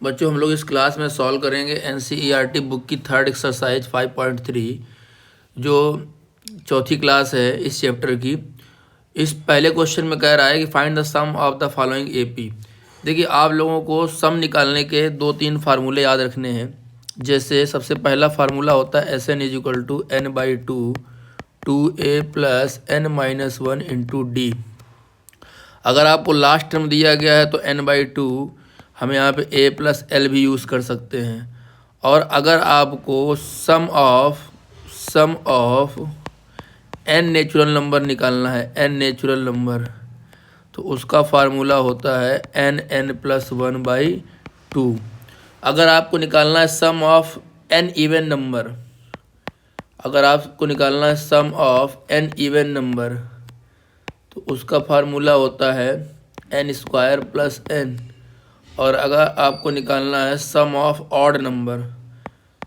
बच्चों हम लोग इस क्लास में सॉल्व करेंगे NCERT बुक की थर्ड एक्सरसाइज 5.3 जो चौथी क्लास है इस चैप्टर की। इस पहले क्वेश्चन में कह रहा है कि find the sum of the following AP। देखिए आप लोगों को सम निकालने के 2-3 फार्मूले याद रखने हैं। जैसे सबसे पहला फार्मूला होता है SN = n/2 2a + n-1 × d। अगर आपको लास्ट टर्म दिया गया है तो n/2 हम यहाँ पे a + l भी यूज़ कर सकते हैं। और अगर आपको सम ऑफ n नेचुरल नंबर निकालना है, n नेचुरल नंबर, तो उसका फार्मूला होता है nn+1/2। अगर आपको निकालना है sum of n even number, अगर आपको निकालना है sum of n even number तो उसका फार्मूला होता है n² + n। और अगर आपको निकालना है sum of odd number,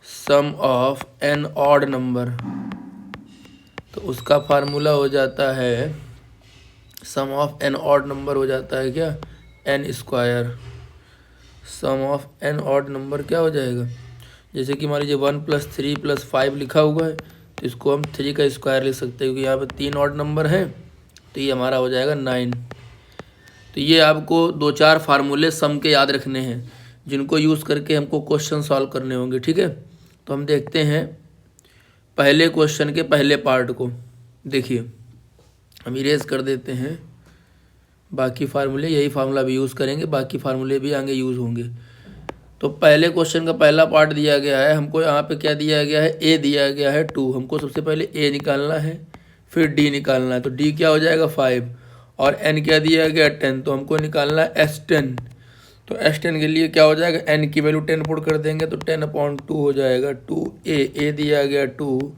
sum of n odd number, तो उसका फार्मूला हो जाता है sum of n odd number हो जाता है क्या, n²। Sum of n odd number क्या हो जाएगा, जैसे कि मान लीजिए 1 + 3 + 5 लिखा हुआ है तो इसको हम 3 का स्क्वायर लिख सकते हैं, क्योंकि यहाँ पे 3 ऑड नंबर है तो ये हमारा हो जाएगा 9। तो ये आपको 2-4 फार्मूले सम के याद रखने हैं जिनको यूज़ करके हमको क्वेश्चन सॉल्व करने होंगे, ठीक है। तो हम देखते हैं पहले क्वेश्चन के पहले पार्ट को। देखिए हम इरेज कर देते हैं बाकी फार्मूले, यही फार्मूला भी यूज़ करेंगे, बाकी फार्मूले भी आगे यूज़ होंगे। तो पहले क्वेश्चन का पहला पार्ट दिया गया है, हमको यहाँ पे क्या दिया गया है, a दिया गया है 2। हमको सबसे पहले a निकालना है, फिर d निकालना है। तो d क्या हो जाएगा 5 और n क्या दिया गया 10, तो हमको निकालना है S10। तो S10 के लिए क्या हो जाएगा, n की वैल्यू 10 पुट कर देंगे तो 10/2 हो जाएगा। 2a दिया गया 2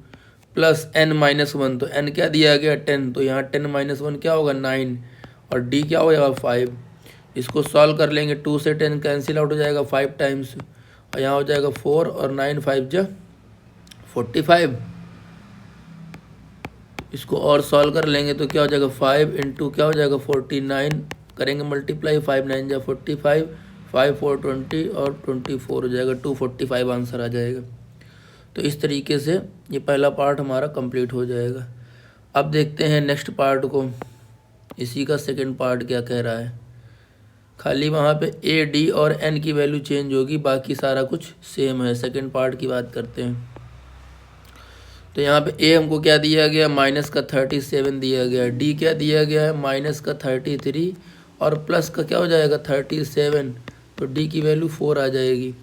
+ n-1, तो n क्या दिया गया 10, तो यहाँ 10-1 क्या होगा 9 और d क्या हो जाएगा 5। इसको सॉल्व कर लेंगे, 2 से 10 कैंसिल आउट हो जाएगा 5 टाइम्स और यहाँ हो जाएगा 4 और 9 5 जा 45। इसको और सॉल्व कर लेंगे तो क्या हो जाएगा 5 × क्या हो जाएगा 49 करेंगे मल्टीप्लाई, 5 9 जा 45, 5 4 20 और 24 हो जाएगा 245 आंसर आ जाएगा। तो इस तरीके से ये पहला पार्ट हमारा कंप्लीट हो जाएगा। अब देखते हैं नेक्स्ट पार्ट को, इसी का सेकंड पार्ट क्या कह रहा है। खाली वहाँ पे a d और n की वैल्यू चेंज होगी, बाकी सारा कुछ सेम है। सेकंड पार्ट की बात करते हैं। तो यहाँ पे a हमको क्या दिया गया, -37 दिया गया, d क्या दिया गया है -33 और प्लस का क्या हो जाएगा 37, तो d की वैल्यू 4 आ जाएगी।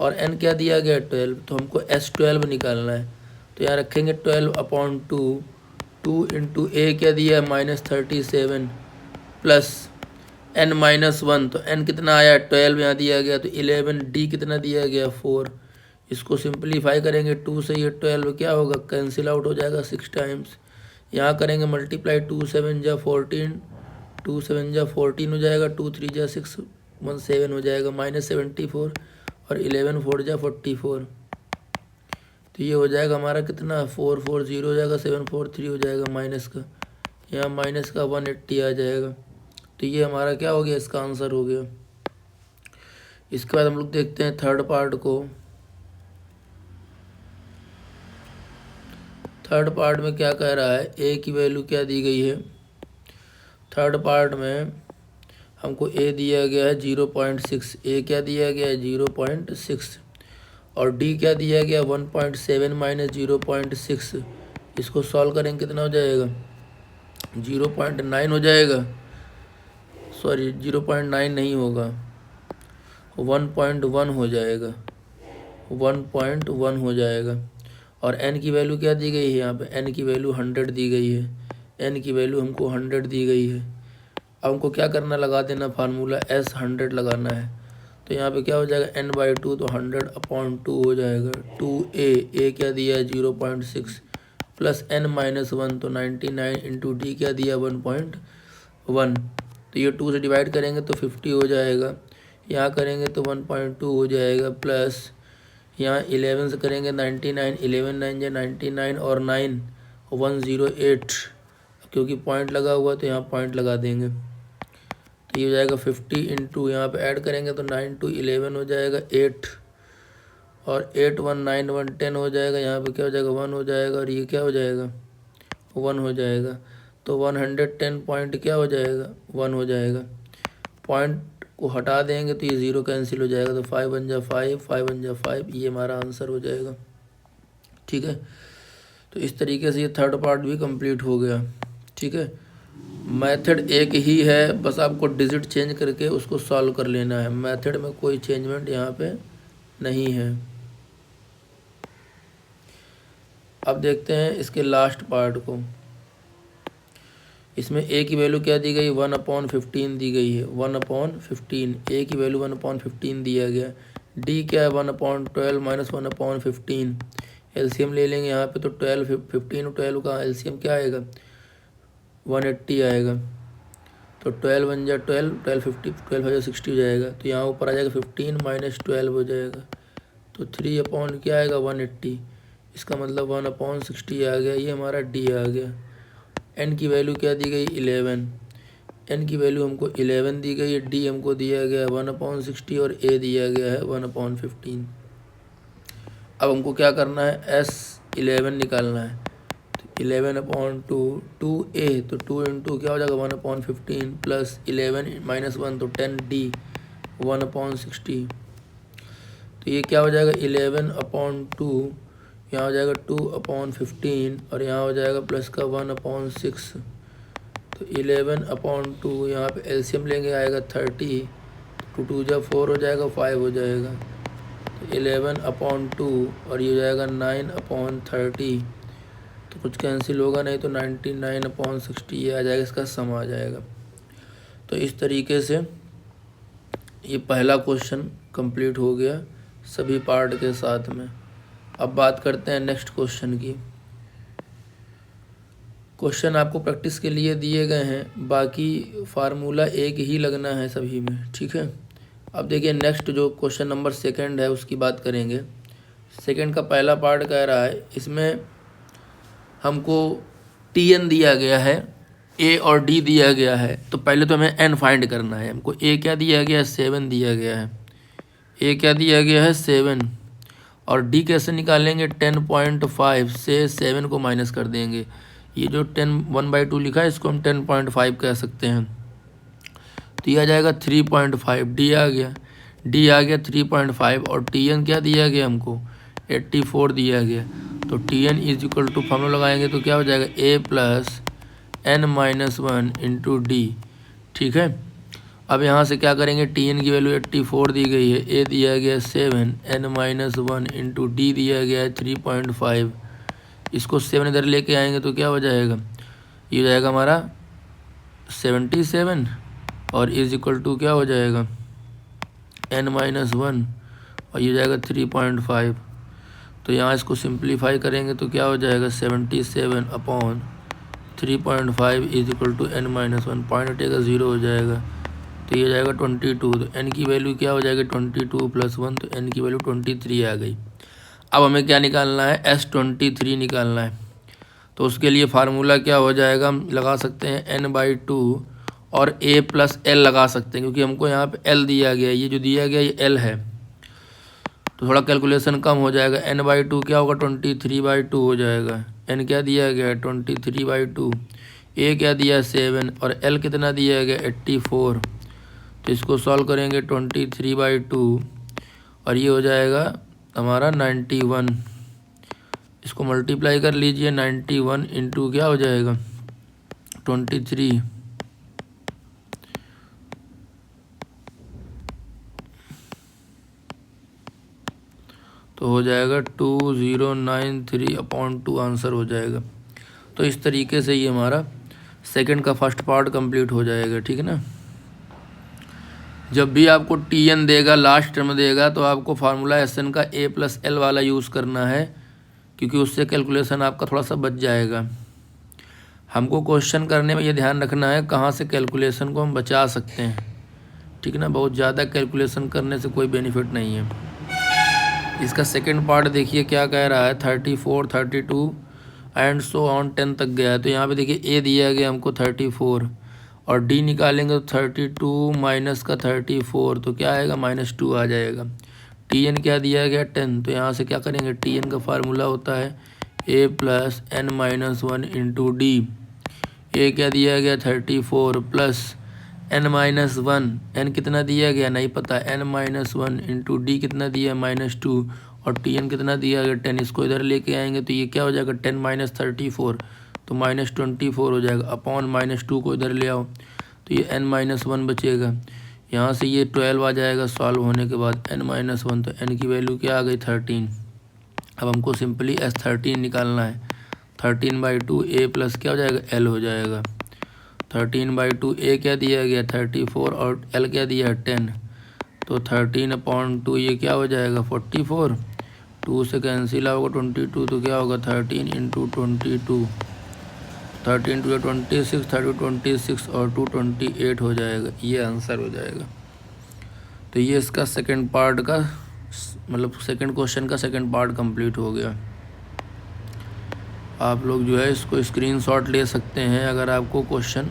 और n क्या दिया गया 12, तो हमको S12 निकालना है। तो यहाँ रखेंगे 12/2, 2 × a क्या दिया है -37 प्लस n-1, तो n कितना आया 12 यहाँ दिया गया, तो 11, d कितना दिया गया 4। इसको सिंपलीफाई करेंगे, 2 से ये 12 क्या होगा कैंसिल आउट हो जाएगा 6 टाइम्स। यहाँ करेंगे मल्टीप्लाई, 2 7 जा 14, 2 7 जा 14 हो जाएगा, 2 3 जा 6 17 हो जाएगा -74 और 11 4 जा 44। तो ये हो जाएगा हमारा कितना 440 हो जाएगा, 743 हो जाएगा माइनस का, यहाँ माइनस का 180 आ जाएगा। तो ये हमारा क्या हो गया, इसका आंसर हो गया। इसके बाद हम लोग देखते हैं थर्ड पार्ट को। थर्ड पार्ट में क्या कह रहा है, a की वैल्यू क्या दी गई है। थर्ड पार्ट में हमको a दिया गया है 0.6, a क्या दिया गया है 0.6 और d क्या दिया गया 1.7 - 0.6। इसको सॉल्व करेंगे कितना हो जाएगा 0.9 हो जाएगा, सॉरी 0.9 नहीं होगा 1.1 हो जाएगा, 1.1 हो जाएगा। और n की वैल्यू क्या दी गई है, यहाँ पे n की वैल्यू 100 दी गई है, n की वैल्यू हमको 100 दी गई है। अब हमको क्या करना, लगा देना फार्मूला S100 लगाना है। तो यहाँ पे क्या हो जाएगा n/2, तो 100/2 हो जाएगा। 2a क्या दिया है 0.6 प्लस n-1, तो 99 × d क्या दिया 1.1, तो ये 2 से डिवाइड करेंगे तो 50 हो जाएगा। यहाँ करेंगे तो 1.2 हो जाएगा, प्लस यहाँ 11 से करेंगे 99, 11 9 या 99 और 9 108, क्योंकि पॉइंट लगा हुआ तो यहाँ पॉइंट लगा देंगे। तो ये हो जाएगा 50 इंटू, यहाँ पर ऐड करेंगे तो 9 2 11 हो जाएगा 8, और 8 1 9 1 10 हो जाएगा। यहाँ पे क्या हो जाएगा 1 हो जाएगा, और ये क्या हो जाएगा 1 हो जाएगा। तो 110 पॉइंट क्या हो जाएगा 1 हो जाएगा। पॉइंट को हटा देंगे तो ये 0 कैंसिल हो जाएगा, तो 5 1 जा 5, 5 1 जा 5, ये हमारा आंसर हो जाएगा। ठीक है, तो इस तरीके से ये थर्ड पार्ट भी कंप्लीट हो गया। ठीक है, मेथड एक ही है, बस आपको डिजिट चेंज करके उसको सॉल्व कर लेना है। मेथड में कोई चेंजमेंट यहाँ पे नहीं है। अब देखते हैं इसके लास्ट पार्ट को। इसमें ए की वैल्यू क्या दी गई 1/15 दी गई है, 1/15। ए की वैल्यू 1/15 दिया गया। डी क्या है 1/12 माइनस 1/15। एलसीएम ले लेंगे यहाँ पे, तो 12 15 और 12 का एलसीएम क्या आएगा 180 आएगा। तो 12 1 जा 12, 12 50, 12 60 हो जाएगा। तो यहाँ ऊपर आ जाएगा 15 माइनस 12 हो जाएगा। तो 3 क्या आएगा 180। इसका मतलब 1/60 आ गया, ये हमारा डी आ गया। एन की वैल्यू क्या दी गई 11। एन की वैल्यू हमको 11 दी गई है। डी हमको दिया गया है 1/60 और ए दिया गया है 1/15। अब हमको क्या करना है S11 निकालना है। तो 11/2 2a, तो 2 इंटू क्या हो जाएगा 1/15 प्लस 11 माइनस 1 तो 10 डी 1/60। तो ये क्या हो जाएगा 11/2, यहाँ हो जाएगा 2/15 और यहाँ हो जाएगा प्लस का 1/6। तो 11/2 यहाँ पे एलसीएम लेंगे आएगा 30, 2 2 जा 4 हो जाएगा 5 हो जाएगा। तो 11/2 और ये हो जाएगा 9/30। तो कुछ कैंसिल होगा नहीं, तो 99/60 ये आ जाएगा, इसका सम आ जाएगा। तो इस तरीके से ये पहला क्वेश्चन कंप्लीट हो गया सभी पार्ट के साथ में। अब बात करते हैं नेक्स्ट क्वेश्चन की। क्वेश्चन आपको प्रैक्टिस के लिए दिए गए हैं, बाकी फार्मूला एक ही लगना है सभी में। ठीक है, अब देखिए नेक्स्ट जो क्वेश्चन नंबर सेकंड है उसकी बात करेंगे। सेकंड का पहला पार्ट कह रहा है, इसमें हमको TN दिया गया है, A और D दिया गया है। तो पहले तो हमें N फाइंड करना है। हमको A क्या दिया गया है 7 दिया गया है। A क्या दिया गया है 7, और D कैसे निकालेंगे 10.5 से 7 को माइनस कर देंगे। ये जो 1/2 लिखा है इसको हम 10.5 कह सकते हैं। तो ये आ जाएगा 3.5। D आ गया, D आ गया 3.5, और TN क्या दिया गया हमको 84 दिया गया। तो TN is equal to formula लगाएंगे तो क्या हो जाएगा A plus N-1 into D। ठीक है, अब यहाँ से क्या करेंगे, TN की वैल्यू 84 दी गई है, A दिया गया 7, N-1 इंटू D दिया गया है 3.5। इसको 7 इधर लेके आएंगे तो क्या हो जाएगा, ये हो जाएगा हमारा 77, और इज इक्वल टू क्या हो जाएगा N-1, और ये हो जाएगा 3.5। तो यहाँ इसको सिंप्लीफाई करेंगे तो क्या हो जाएगा 77/3.5 is equal to N-1, point हटेगा 0 हो जाएगा। तो ये जाएगा 22। तो N की वैल्यू क्या हो जाएगी 22 + 1, तो N की वैल्यू 23 आ गई। अब हमें क्या निकालना है S23 निकालना है। तो उसके लिए फार्मूला क्या हो जाएगा, हम लगा सकते हैं N/2 और A + L लगा सकते हैं, क्योंकि हमको यहाँ पे L दिया गया है, ये जो दिया गया ये L है। तो थोड़ा कैलकुलेशन कम हो जाएगा। N/2 क्या होगा 23/2 हो जाएगा। N क्या दिया गया है 23/2, A क्या दिया है 7, और L कितना दिया गया 84। तो इसको सॉल्व करेंगे 23/2, और ये हो जाएगा हमारा 91। इसको मल्टीप्लाई कर लीजिए, 91 इंटू क्या हो जाएगा 23, तो हो जाएगा 2093/2 आंसर हो जाएगा। तो इस तरीके से ये हमारा सेकंड का फर्स्ट पार्ट कंप्लीट हो जाएगा। ठीक है ना। जब भी आपको TN देगा, लास्ट टर्म देगा, तो आपको फार्मूला SN का A + L वाला यूज़ करना है, क्योंकि उससे कैलकुलेशन आपका थोड़ा सा बच जाएगा। हमको क्वेश्चन करने में ये ध्यान रखना है कहाँ से कैलकुलेशन को हम बचा सकते हैं। ठीक है ना, बहुत ज़्यादा कैलकुलेशन करने से कोई बेनिफिट नहीं है। इसका सेकंड पार्ट देखिए क्या कह रहा है, 34 32 एंड सो ऑन 10 तक गया है। तो यहाँ पे देखिए A दिया गया हमको 34, और डी निकालेंगे तो 32 माइनस का 34 तो क्या आएगा -2 आ जाएगा। टी एन क्या दिया गया 10, तो यहाँ से क्या करेंगे, टी एन का फार्मूला होता है a plus n minus 1 into d. A क्या दिया गया 34 प्लस एन माइनस 1, एन कितना दिया गया नहीं पता, एन माइनस 1 इंटू डी कितना दिया -2 और टी एन कितना दिया गया 10। इसको इधर लेके आएंगे तो ये क्या हो जाएगा 10 माइनस 34 तो -24 हो जाएगा, अपॉन -2 को इधर ले आओ तो ये n माइनस 1 बचेगा। यहाँ से ये 12 आ जाएगा सॉल्व होने के बाद n माइनस 1, तो n की वैल्यू क्या आ गई 13। अब हमको सिंपली S13 निकालना है। 13/2 a प्लस क्या हो जाएगा l हो जाएगा। 13/2 a क्या दिया गया 34 और l क्या दिया 10, तो 13/2 ये क्या हो जाएगा 44, 2 से कैंसिल होगा 22 तो क्या होगा 13 इंटू 22, 13 2 26, 26 और 2 28 हो जाएगा, ये आंसर हो जाएगा। तो ये इसका सेकंड पार्ट का मतलब सेकंड क्वेश्चन का सेकंड पार्ट कंप्लीट हो गया। आप लोग जो है इसको स्क्रीनशॉट ले सकते हैं अगर आपको क्वेश्चन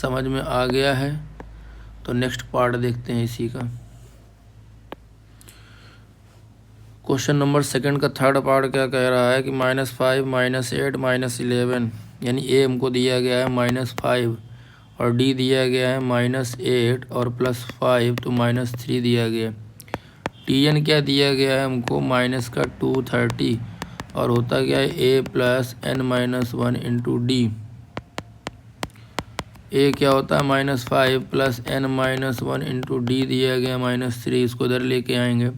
समझ में आ गया है। तो नेक्स्ट पार्ट देखते हैं इसी का। क्वेश्चन नंबर सेकंड का थर्ड पार्ट क्या कह रहा है कि -5 -8 -11, यानी ए हमको दिया गया है -5 और डी दिया गया है -8 और +5 तो -3 दिया गया। टी एन क्या दिया गया है हमको -230 और होता क्या है a plus n minus 1 into d. A क्या होता है -5 plus n minus 1 into d दिया गया -3, इसको इधर लेके आएंगे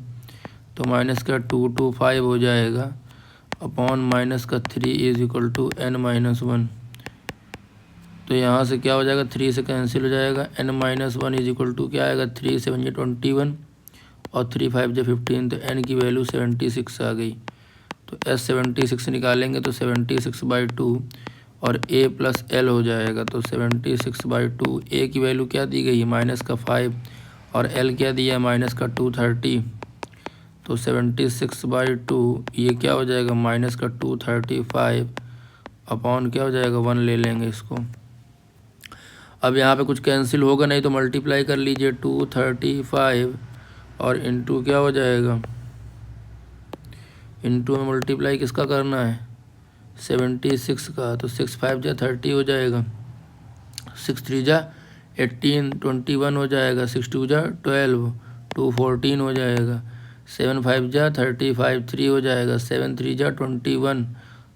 तो -2 to 5 हो जाएगा, upon -3 is equal to n minus 1। तो यहाँ से क्या हो जाएगा 3 से कैंसिल हो जाएगा, n minus 1 is equal to क्या आएगा 3 7 21 और 3 5 15, तो n की वैल्यू 76 आ गई। तो s 76 निकालेंगे तो 76/2 और a प्लस l हो जाएगा, तो 76/2 a की वैल्यू क्या दी गई -5 और l क्या दिया -230, तो 76/2 ये क्या हो जाएगा -235 अपॉन क्या हो जाएगा 1 ले लेंगे इसको। अब यहाँ पे कुछ कैंसिल होगा नहीं तो मल्टीप्लाई कर लीजिए 235 और इंटू क्या हो जाएगा, इंटू में मल्टीप्लाई किसका करना है 76 का, तो 6 5 जा 30 हो जाएगा, 6 3 जा 18 21 हो जाएगा, 6 2 जा 12 2 14 हो जाएगा, 7 5 जा 35 3 हो जाएगा, 7 3 जा 21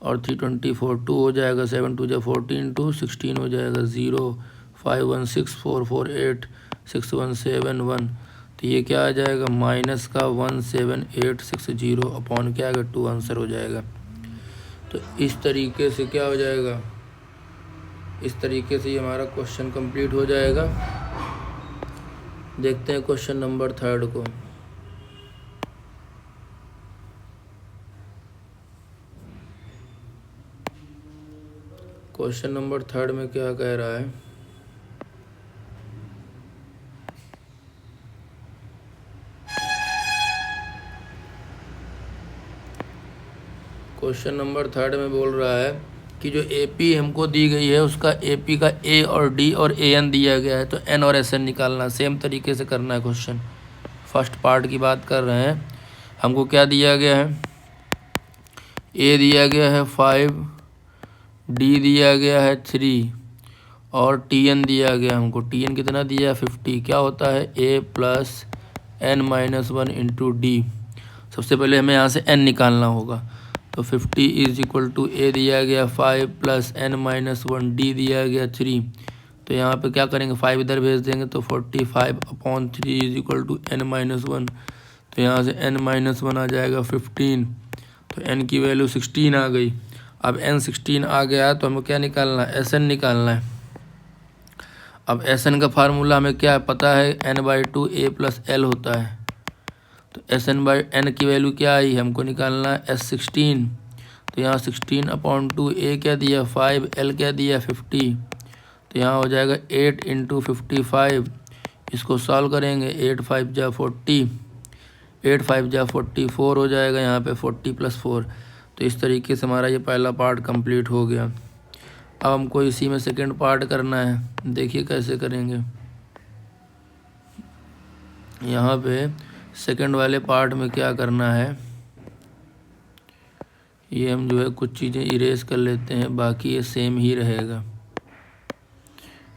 और 3 24 2 हो जाएगा, 7 2 जा 14 2 16 हो जाएगा, 0 5 1 6 4 4 8 6 1 7 1, तो ये क्या आ जाएगा -1780 अपॉन क्या आएगा 2 आंसर हो जाएगा। तो इस तरीके से क्या हो जाएगा, इस तरीके से ये हमारा क्वेश्चन कंप्लीट हो जाएगा। देखते हैं क्वेश्चन नंबर थर्ड को। क्वेश्चन नंबर थर्ड में क्या कह रहा है, क्वेश्चन नंबर थर्ड में बोल रहा है कि जो एपी हमको दी गई है उसका एपी का ए और डी और ए एन दिया गया है, तो एन और एस एन निकालना। सेम तरीके से करना है क्वेश्चन। फर्स्ट पार्ट की बात कर रहे हैं। हमको क्या दिया गया है, ए दिया गया है 5, डी दिया गया है 3 और टी एन दिया गया हमको, टी एन कितना दिया है 50। क्या होता है a plus n minus 1 into d. सबसे पहले हमें यहाँ से एन निकालना होगा, तो 50 इज इक्वल टू ए दिया गया 5 प्लस एन माइनस 1 डी दिया गया 3। तो यहाँ पे क्या करेंगे 5 इधर भेज देंगे तो 45 upon 3 is equal to n minus 1। तो यहाँ से एन माइनस 1 आ जाएगा 15, तो एन की वैल्यू 16 आ गई। अब एन 16 आ गया तो हमें क्या निकालना है, एस एन निकालना है। अब एस एन का फार्मूला हमें क्या पता है, n/2 a प्लस एल होता है। तो एस एन बाई एन की वैल्यू क्या आई, हमको निकालना है S16। तो यहाँ 16/2 ए क्या दिया 5, एल क्या दिया 50। तो यहाँ हो जाएगा 8 इंटू 55। इसको सॉल्व करेंगे, 8 5 जा 40, 8 5 जा 44 हो जाएगा, यहाँ पे 40 + 4। तो इस तरीके से हमारा ये पहला पार्ट कंप्लीट हो गया। अब हमको इसी में सेकंड पार्ट करना है, देखिए कैसे करेंगे। यहाँ पे सेकंड वाले पार्ट में क्या करना है, ये हम जो है कुछ चीज़ें इरेज कर लेते हैं, बाकी ये सेम ही रहेगा।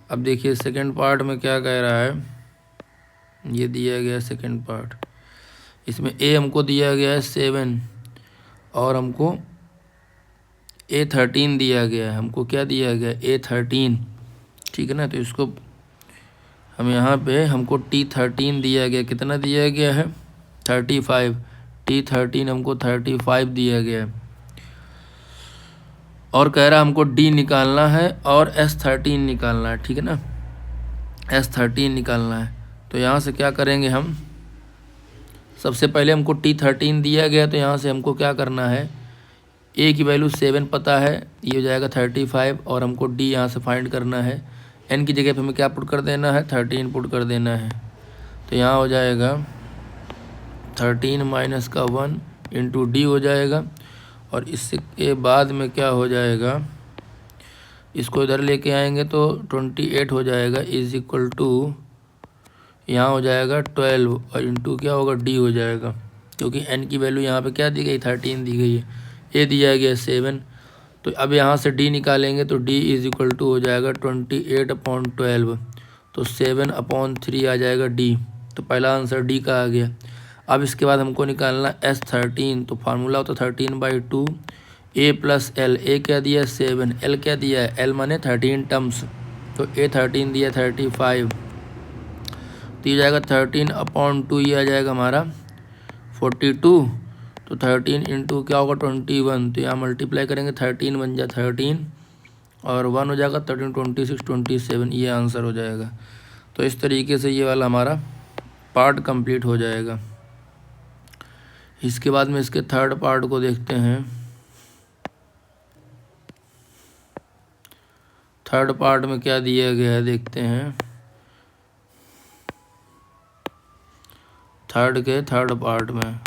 अब देखिए सेकंड पार्ट में क्या कह रहा है, ये दिया गया सेकंड पार्ट, इसमें ए हमको दिया गया है 7 और हमको A13 दिया गया है। हमको क्या दिया गया है, A13, ठीक है ना। तो इसको हम यहाँ पे हमको T13 दिया गया, कितना दिया गया है 35, T13 हमको 35 दिया गया है। और कह रहा हमको D निकालना है और S13 निकालना है, ठीक है ना, S13 निकालना है। तो यहाँ से क्या करेंगे हम, सबसे पहले हमको T13 दिया गया, तो यहाँ से हमको क्या करना है, A की वैल्यू 7 पता है, ये हो जाएगा 35 और हमको D यहाँ से फाइंड करना है। N की जगह पे हमें क्या पुट कर देना है, 13 पुट कर देना है। तो यहाँ हो जाएगा 13 माइनस का 1 इंटू D हो जाएगा। और इसके बाद में क्या हो जाएगा, इसको इधर लेके आएंगे तो 28 हो जाएगा, इज इक्वल टू यहाँ हो जाएगा 12 और इंटू क्या होगा, D हो जाएगा, क्योंकि N की वैल्यू यहाँ पे क्या दी गई, 13 दी गई है, A दिया गया 7। तो अब यहाँ से D निकालेंगे तो D इज इक्वल टू हो जाएगा 28/12, तो 7/3 आ जाएगा D। तो पहला आंसर D का आ गया। अब इसके बाद हमको निकालना S13, तो फार्मूला होता 13/2 A प्लस L, A क्या दिया 7, L क्या दिया है, L माने 13 टर्म्स, तो A13 दिया 35, तो ये जाएगा 13/2, ये आ जाएगा हमारा 42। तो 13 इंटू क्या होगा 21, तो यहाँ मल्टीप्लाई करेंगे 13 बन जाए 13 और 1 हो जाएगा 13, 26, 27, ये आंसर हो जाएगा। तो इस तरीके से ये वाला हमारा पार्ट कंप्लीट हो जाएगा। इसके बाद में इसके थर्ड पार्ट को देखते हैं। थर्ड पार्ट में क्या दिया गया है देखते हैं। थर्ड पार्ट में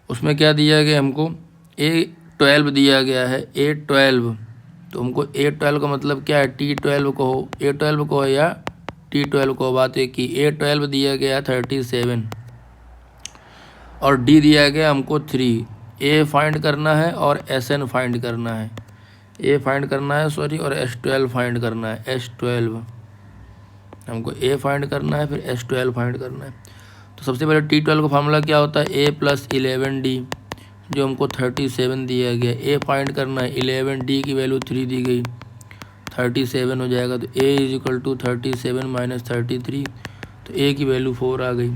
उसमें क्या दिया गया, हमको A12 दिया गया है, A12। तो हमको A12 का मतलब क्या है, T12 को हो, A12 को या T12 को, बात एक की। A12 दिया गया 37 और D दिया गया हमको 3। A फाइंड करना है और SN फाइंड करना है, A फाइंड करना है सॉरी, और S12 फाइंड करना है। S12 हमको A फाइंड करना है, फिर S12 फाइंड करना है। तो सबसे पहले T12 का फार्मूला क्या होता है, A प्लस 11D, जो हमको 37 दिया गया। A फाइंड करना है, 11D की वैल्यू 3 दी गई, 37 हो जाएगा। तो A is equal to 37 minus 33, तो A की वैल्यू 4 आ गई।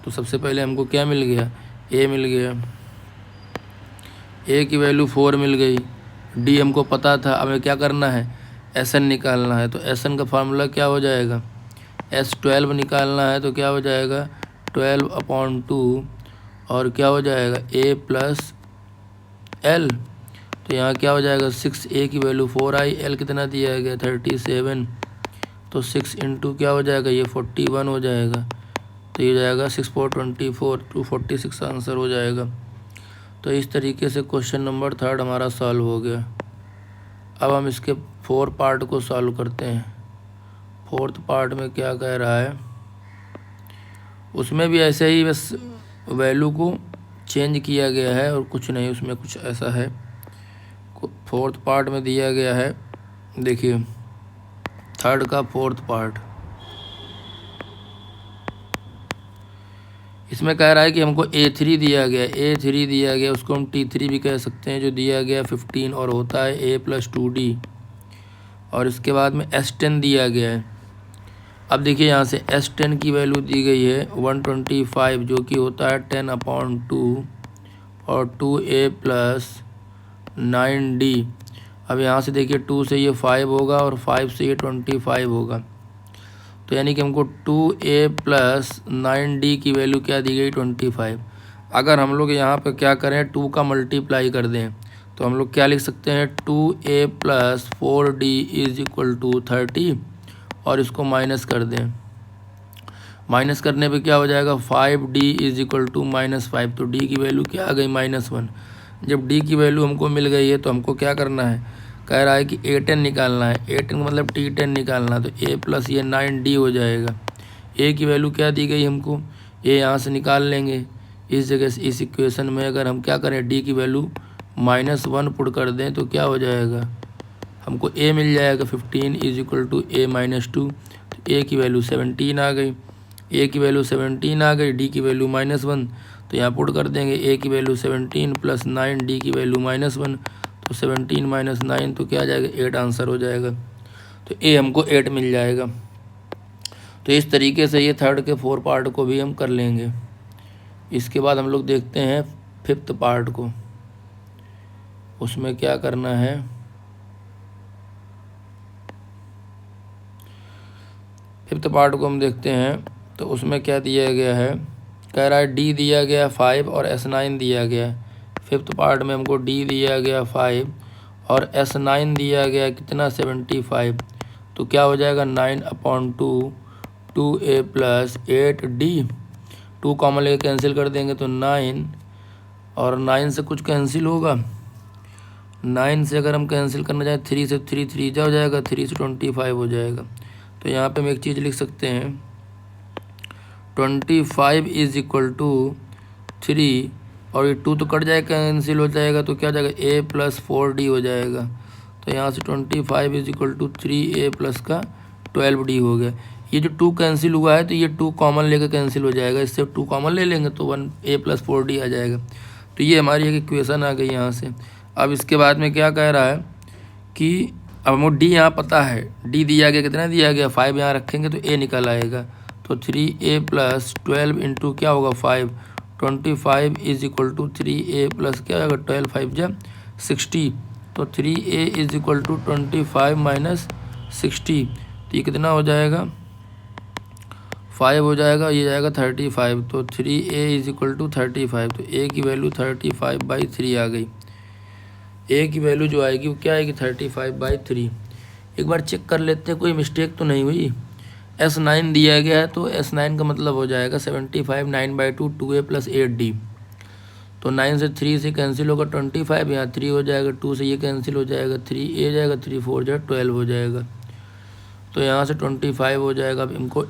तो सबसे पहले हमको क्या मिल गया, A मिल गया, A की वैल्यू 4 मिल गई। D हमको पता था, हमें क्या करना है, SN निकालना है। तो SN का फार्मूला क्या हो जाएगा, S12 निकालना है, तो क्या हो जाएगा 12/2 और क्या हो जाएगा A प्लस L, तो यहाँ क्या हो जाएगा 6, A की वैल्यू 4 आई, L कितना दिया गया 37, तो 6 इंटू क्या हो जाएगा, ये 41 हो जाएगा। तो ये जाएगा 6/24, 246 आंसर हो जाएगा। तो इस तरीके से क्वेश्चन नंबर 3 हमारा सॉल्व हो गया। अब हम इसके 4 पार्ट को सॉल्व करते हैं। 4th पार्ट में क्या कह रहा है, उसमें भी ऐसे ही बस वैल्यू को चेंज किया गया है और कुछ नहीं, उसमें कुछ ऐसा है। 4th पार्ट में दिया गया है, देखिए 3rd का 4th पार्ट, इसमें कह रहा है कि हमको A3 दिया गया, A3 दिया गया, उसको हम T3 भी कह सकते हैं, जो दिया गया 15 और होता है A प्लस 2D। और इसके बाद में S10 दिया गया है। अब देखिए यहाँ से S10 की वैल्यू दी गई है 125, जो कि होता है 10/2 और 2A प्लस 9D। अब यहाँ से देखिए 2 से ये 5 होगा और 5 से ये 25 होगा, तो यानी कि हमको 2A प्लस 9D की वैल्यू क्या दी गई 25। अगर हम लोग यहाँ पे क्या करें 2 का मल्टीप्लाई कर दें, तो हम लोग क्या लिख सकते हैं 2A plus 4D is equal to 30 और इसको माइनस कर दें। माइनस करने पे क्या हो जाएगा 5d इज इक्वल टू -5। तो d की वैल्यू क्या आ गई -1। जब d की वैल्यू हमको मिल गई है तो हमको क्या करना है, कह रहा है कि a10 निकालना है। a10 का मतलब t10 निकालना, तो a प्लस ये 9d हो जाएगा। a की वैल्यू क्या दी गई हमको, a यहाँ से निकाल लेंगे। इस जगह से इस इक्वेशन में अगर हम क्या करें d की वैल्यू -1 पुट कर दें तो क्या हो जाएगा, हमको a मिल जाएगा 15 इज इक्वल टू a -2। तो a की वैल्यू 17 आ गई, a की वैल्यू 17 आ गई, d की वैल्यू -1, तो यहाँ पुट कर देंगे a की वैल्यू 17 प्लस 9, d की वैल्यू -1, तो 17 - 9 तो क्या आ जाएगा 8 आंसर हो जाएगा। तो a हमको 8 मिल जाएगा। तो इस तरीके से ये थर्ड के 4 पार्ट को भी हम कर लेंगे। इसके बाद हम लोग देखते हैं 5th पार्ट को, उसमें क्या करना है। 5th पार्ट को हम देखते हैं तो उसमें क्या दिया गया है, कह रहा है d दिया गया 5 और S9 दिया गया है। 5th पार्ट में हमको d दिया गया 5 और S9 दिया गया कितना 75। तो क्या हो जाएगा 9/2 2a प्लस 8d, 2 कॉमन लेके कैंसिल कर देंगे तो 9, और 9 से कुछ कैंसिल होगा, 9 से अगर हम कैंसिल करना चाहें 3 से 3 3 जा हो जाएगा, 3 से 25 हो जाएगा। तो यहाँ पे हम एक चीज़ लिख सकते हैं 25 इज इक्वल टू 3, और ये 2 तो कट जाएगा कैंसिल हो जाएगा, तो क्या हो जाएगा a प्लस 4d हो जाएगा। तो यहाँ से 25 is equal to 3a plus का 12d हो गया। ये जो 2 कैंसिल हुआ है तो ये 2 कॉमन लेकर कैंसिल हो जाएगा, इससे 2 कॉमन ले लेंगे तो 1a प्लस 4d आ जाएगा। तो ये हमारी एक इक्वेशन आ गई यहाँ से। अब इसके बाद में क्या कह रहा है कि अब हमको d यहाँ पता है, d दिया गया कितना दिया गया 5, यहाँ रखेंगे तो a निकल आएगा। तो 3a प्लस 12 इंटू क्या होगा 5, 25 is equal to 3a plus क्या होगा 12 5 जा 60। तो 3a is equal to 25 minus 60, तो ये कितना हो जाएगा 5 हो जाएगा, ये जाएगा 35। तो 3a इज इक्वल टू 35, तो a की वैल्यू 35/3 आ गई। a की वैल्यू जो आएगी वो क्या आएगी 35/3। एक बार चेक कर लेते हैं कोई मिस्टेक तो नहीं हुई। S9 दिया गया है तो S9 का मतलब हो जाएगा 75 9/2 2a प्लस 8d। तो 9 से 3 से कैंसिल होगा 25, यहाँ 3 हो जाएगा, 2 से ये कैंसिल हो जाएगा, 3a जाएगा, 3 4 जाएगा 12 हो जाएगा। तो यहाँ से 25 हो जाएगा। अब इनको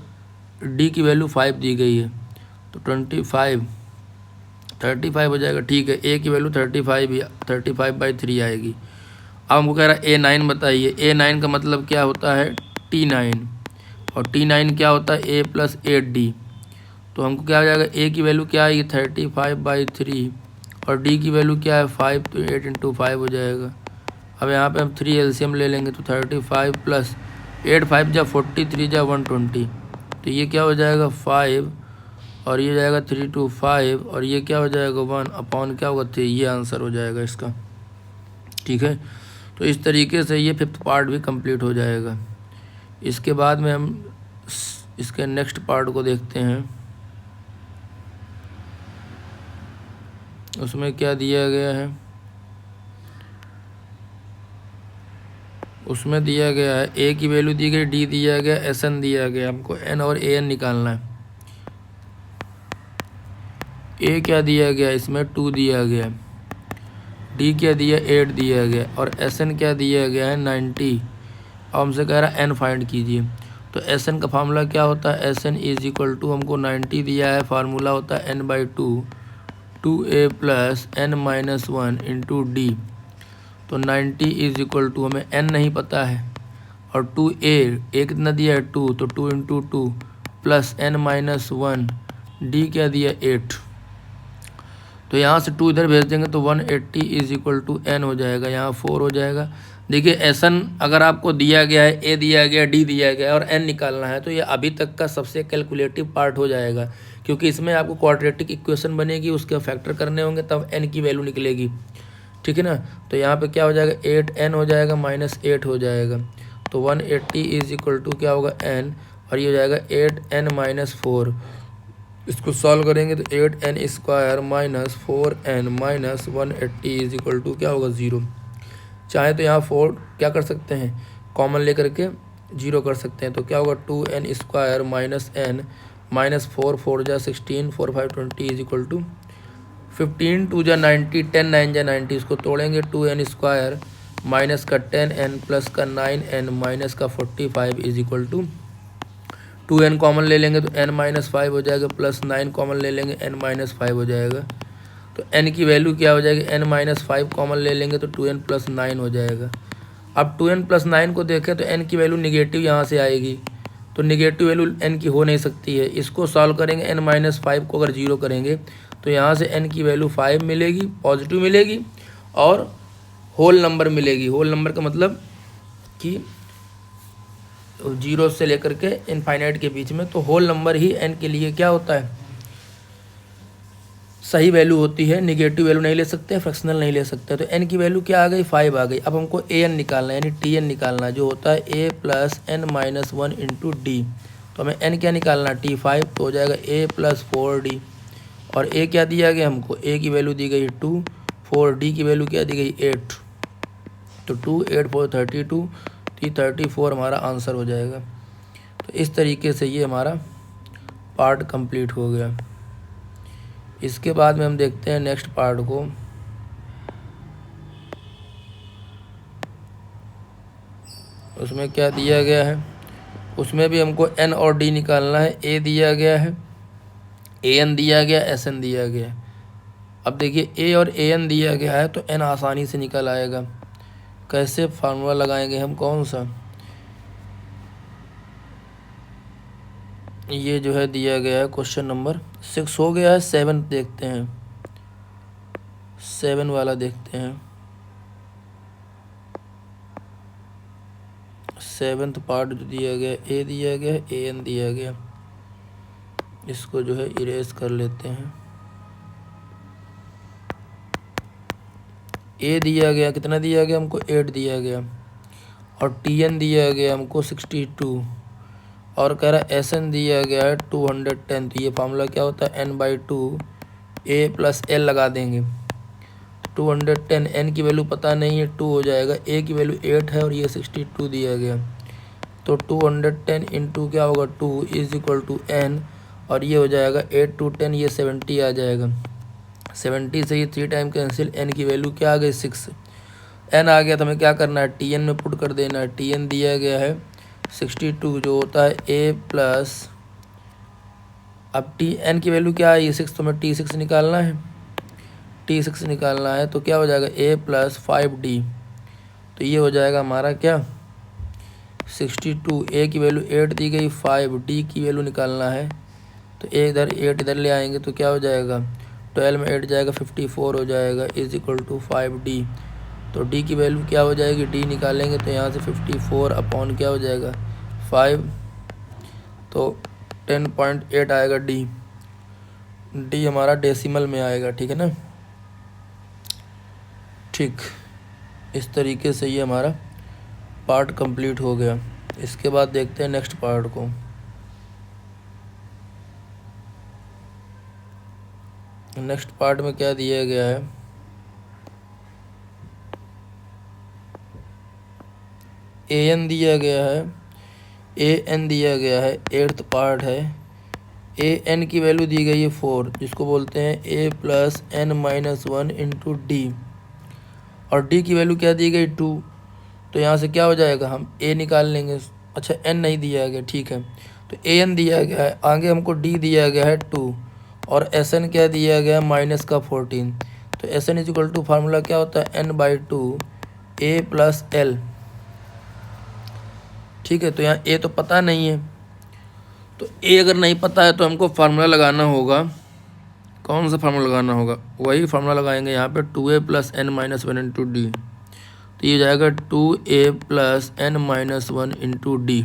d की वैल्यू 5 दी गई है तो 35 हो जाएगा, ठीक है। a की वैल्यू 35/3 आएगी। अब हमको कह रहा है a9 बताइए। a9 का मतलब क्या होता है t9, और t9 क्या होता है a प्लस 8d। तो हमको क्या हो जाएगा a की वैल्यू क्या आएगी 35/3 और d की वैल्यू क्या है 5, तो 8 इंटू 5 हो जाएगा। अब यहाँ पे हम 3 एलसीएम ले लेंगे तो 35 प्लस 8 5 जा 40, 3 जा 120, तो ये क्या हो जाएगा 5, और ये जाएगा 3 to 5, और ये क्या हो जाएगा 1/, क्या होगा 3। ये आंसर हो जाएगा इसका, ठीक है। तो इस तरीके से ये 5th पार्ट भी कंप्लीट हो जाएगा। इसके बाद में हम इसके नेक्स्ट पार्ट को देखते हैं। उसमें क्या दिया गया है, उसमें दिया गया है a की वैल्यू दी गई, d दिया गया, sn दिया गया, हमको n और an निकालना है। a क्या दिया गया, इसमें 2 दिया गया, d क्या दिया 8 दिया गया, और sn क्या दिया गया है 90। अब हमसे कह रहा है n फाइंड कीजिए। तो sn का फार्मूला क्या होता है, sn इज इक्वल टू, हमको 90 दिया है, फार्मूला होता है n/2 2a plus n-1 into d। तो 90 इज इक्वल टू, हमें n नहीं पता है, और 2a कितना दिया है 2, तो 2 इंटू 2 प्लस n-1 d क्या दिया 8। तो यहाँ से 2 इधर भेज देंगे तो 180 इज इक्वल टू n हो जाएगा, यहाँ 4 हो जाएगा। देखिए SN अगर आपको दिया गया है, a दिया गया, d दिया गया और n निकालना है, तो ये अभी तक का सबसे कैलकुलेटिव पार्ट हो जाएगा, क्योंकि इसमें आपको क्वाड्रेटिक इक्वेशन बनेगी, उसके फैक्टर करने होंगे तब n की वैल्यू निकलेगी, ठीक है ना। तो यहाँ पे क्या हो जाएगा 8n हो जाएगा माइनस 8 हो जाएगा, तो 180 इज इक्वल टू क्या होगा n, और ये हो जाएगा 8n माइनस 4। इसको सॉल्व करेंगे तो 8n square minus 4n minus 180 is equal to क्या होगा 0। चाहे तो यहाँ 4 क्या कर सकते हैं, कॉमन लेकर के 0 कर सकते हैं, तो क्या होगा 2n स्क्वायर माइनस n -4 4 जा 16 4 5 20 इज इक्वल टू 15 2 जा 90 10 9 जा 90, इसको तोड़ेंगे 2n² माइनस का 10n प्लस का 9n माइनस का 45 is equal to 2n common ले लेंगे तो n-5 हो जाएगा, प्लस 9 कॉमन ले लेंगे n-5 हो जाएगा। तो n की वैल्यू क्या हो जाएगी, n-5 कॉमन ले लेंगे तो 2n प्लस 9 हो जाएगा। अब 2n प्लस 9 को देखें तो n की वैल्यू निगेटिव यहाँ से आएगी, तो निगेटिव वैल्यू n की हो नहीं सकती है। इसको सॉल्व करेंगे, n-5 को अगर 0 करेंगे तो यहाँ से n की वैल्यू 5 मिलेगी, पॉजिटिव मिलेगी और होल नंबर मिलेगी। होल नंबर का मतलब कि 0 से लेकर के इनफाइनाइट के बीच में, तो होल नंबर ही n के लिए क्या होता है, सही वैल्यू होती है। निगेटिव वैल्यू नहीं ले सकते, फ्रैक्शनल नहीं ले सकते। तो n की वैल्यू क्या आ गई, 5 आ गई। अब हमको an निकालना है, यानी tn निकालना है, जो होता है a plus n-1 into d. तो हमें n क्या निकालना है, t5, तो हो जाएगा a प्लस 4d। और a क्या दिया गया हमको, a की वैल्यू दी गई 2, 4d की वैल्यू क्या दी गई 8, तो 2 8 4 32, 34 हमारा आंसर हो जाएगा। तो इस तरीके से ये हमारा पार्ट कंप्लीट हो गया। इसके बाद में हम देखते हैं नेक्स्ट पार्ट को। उसमें क्या दिया गया है, उसमें भी हमको n और d निकालना है। a दिया गया है, an दिया गया, sn दिया गया है। अब देखिए a और an दिया गया है तो n आसानी से निकल आएगा। कैसे, फार्मूला लगाएंगे हम, कौन सा, ये जो है दिया गया है क्वेश्चन नंबर 6 हो गया है। 7 देखते हैं, 7 वाला देखते हैं। 7th पार्ट जो दिया गया, a दिया गया है, an दिया गया, इसको जो है इरेज कर लेते हैं। a दिया गया, कितना दिया गया हमको, 8 दिया गया, और tn दिया गया हमको 62, और कह रहा है SN दिया गया है 210। तो ये फार्मूला क्या होता है, n/2 a प्लस l लगा देंगे, 210, n की वैल्यू पता नहीं है, 2 हो जाएगा, a की वैल्यू 8 है और ये 62 दिया गया, तो 210 इंटू क्या होगा 2 इज इक्वल टू n, और ये हो जाएगा 8 2 10, ये 70 आ जाएगा। 70 से ये 3 टाइम कैंसिल, n की वैल्यू क्या आ गई 6, n आ गया तो हमें क्या करना है, tn में पुट कर देना है। tn दिया गया है 62, जो होता है a प्लस, अब n की वैल्यू क्या है, ये 6, तो हमें t6 निकालना है। t6 निकालना है तो क्या हो जाएगा, a प्लस 5d, तो ये हो जाएगा हमारा क्या 62। a की वैल्यू 8 दी गई, 5d की वैल्यू निकालना है, तो a इधर 8 इधर ले आएंगे तो क्या हो जाएगा, 12 में 8 जाएगा 54 हो जाएगा, इज इक्वल टू 5d। तो d की वैल्यू क्या हो जाएगी, d निकालेंगे तो यहाँ से 54 अपॉन क्या हो जाएगा 5, तो 10.8 आएगा d हमारा डेसिमल में आएगा, ठीक है ना। ठीक, इस तरीके से ये हमारा पार्ट कंप्लीट हो गया। इसके बाद देखते हैं नेक्स्ट पार्ट को। नेक्स्ट पार्ट में क्या दिया गया है, an दिया गया है, an दिया गया है, 8th पार्ट है। an की वैल्यू दी गई है 4, जिसको बोलते हैं a plus n-1 into D, और d की वैल्यू क्या दी गई 2, तो यहाँ से क्या हो जाएगा, हम a निकाल लेंगे। अच्छा, n नहीं दिया गया, ठीक है, तो an दिया गया है, आगे हमको d दिया गया है 2, और sn क्या दिया गया है माइनस का 14। तो sn is equal to formula क्या होता है, n/2 a प्लस l, ठीक है। तो यहाँ a तो पता नहीं है, तो a अगर नहीं पता है तो हमको फार्मूला लगाना होगा। कौन सा फार्मूला लगाना होगा, वही फार्मूला लगाएंगे यहाँ पे 2a plus n-1 into d, तो ये जाएगा 2a plus n-1 into D,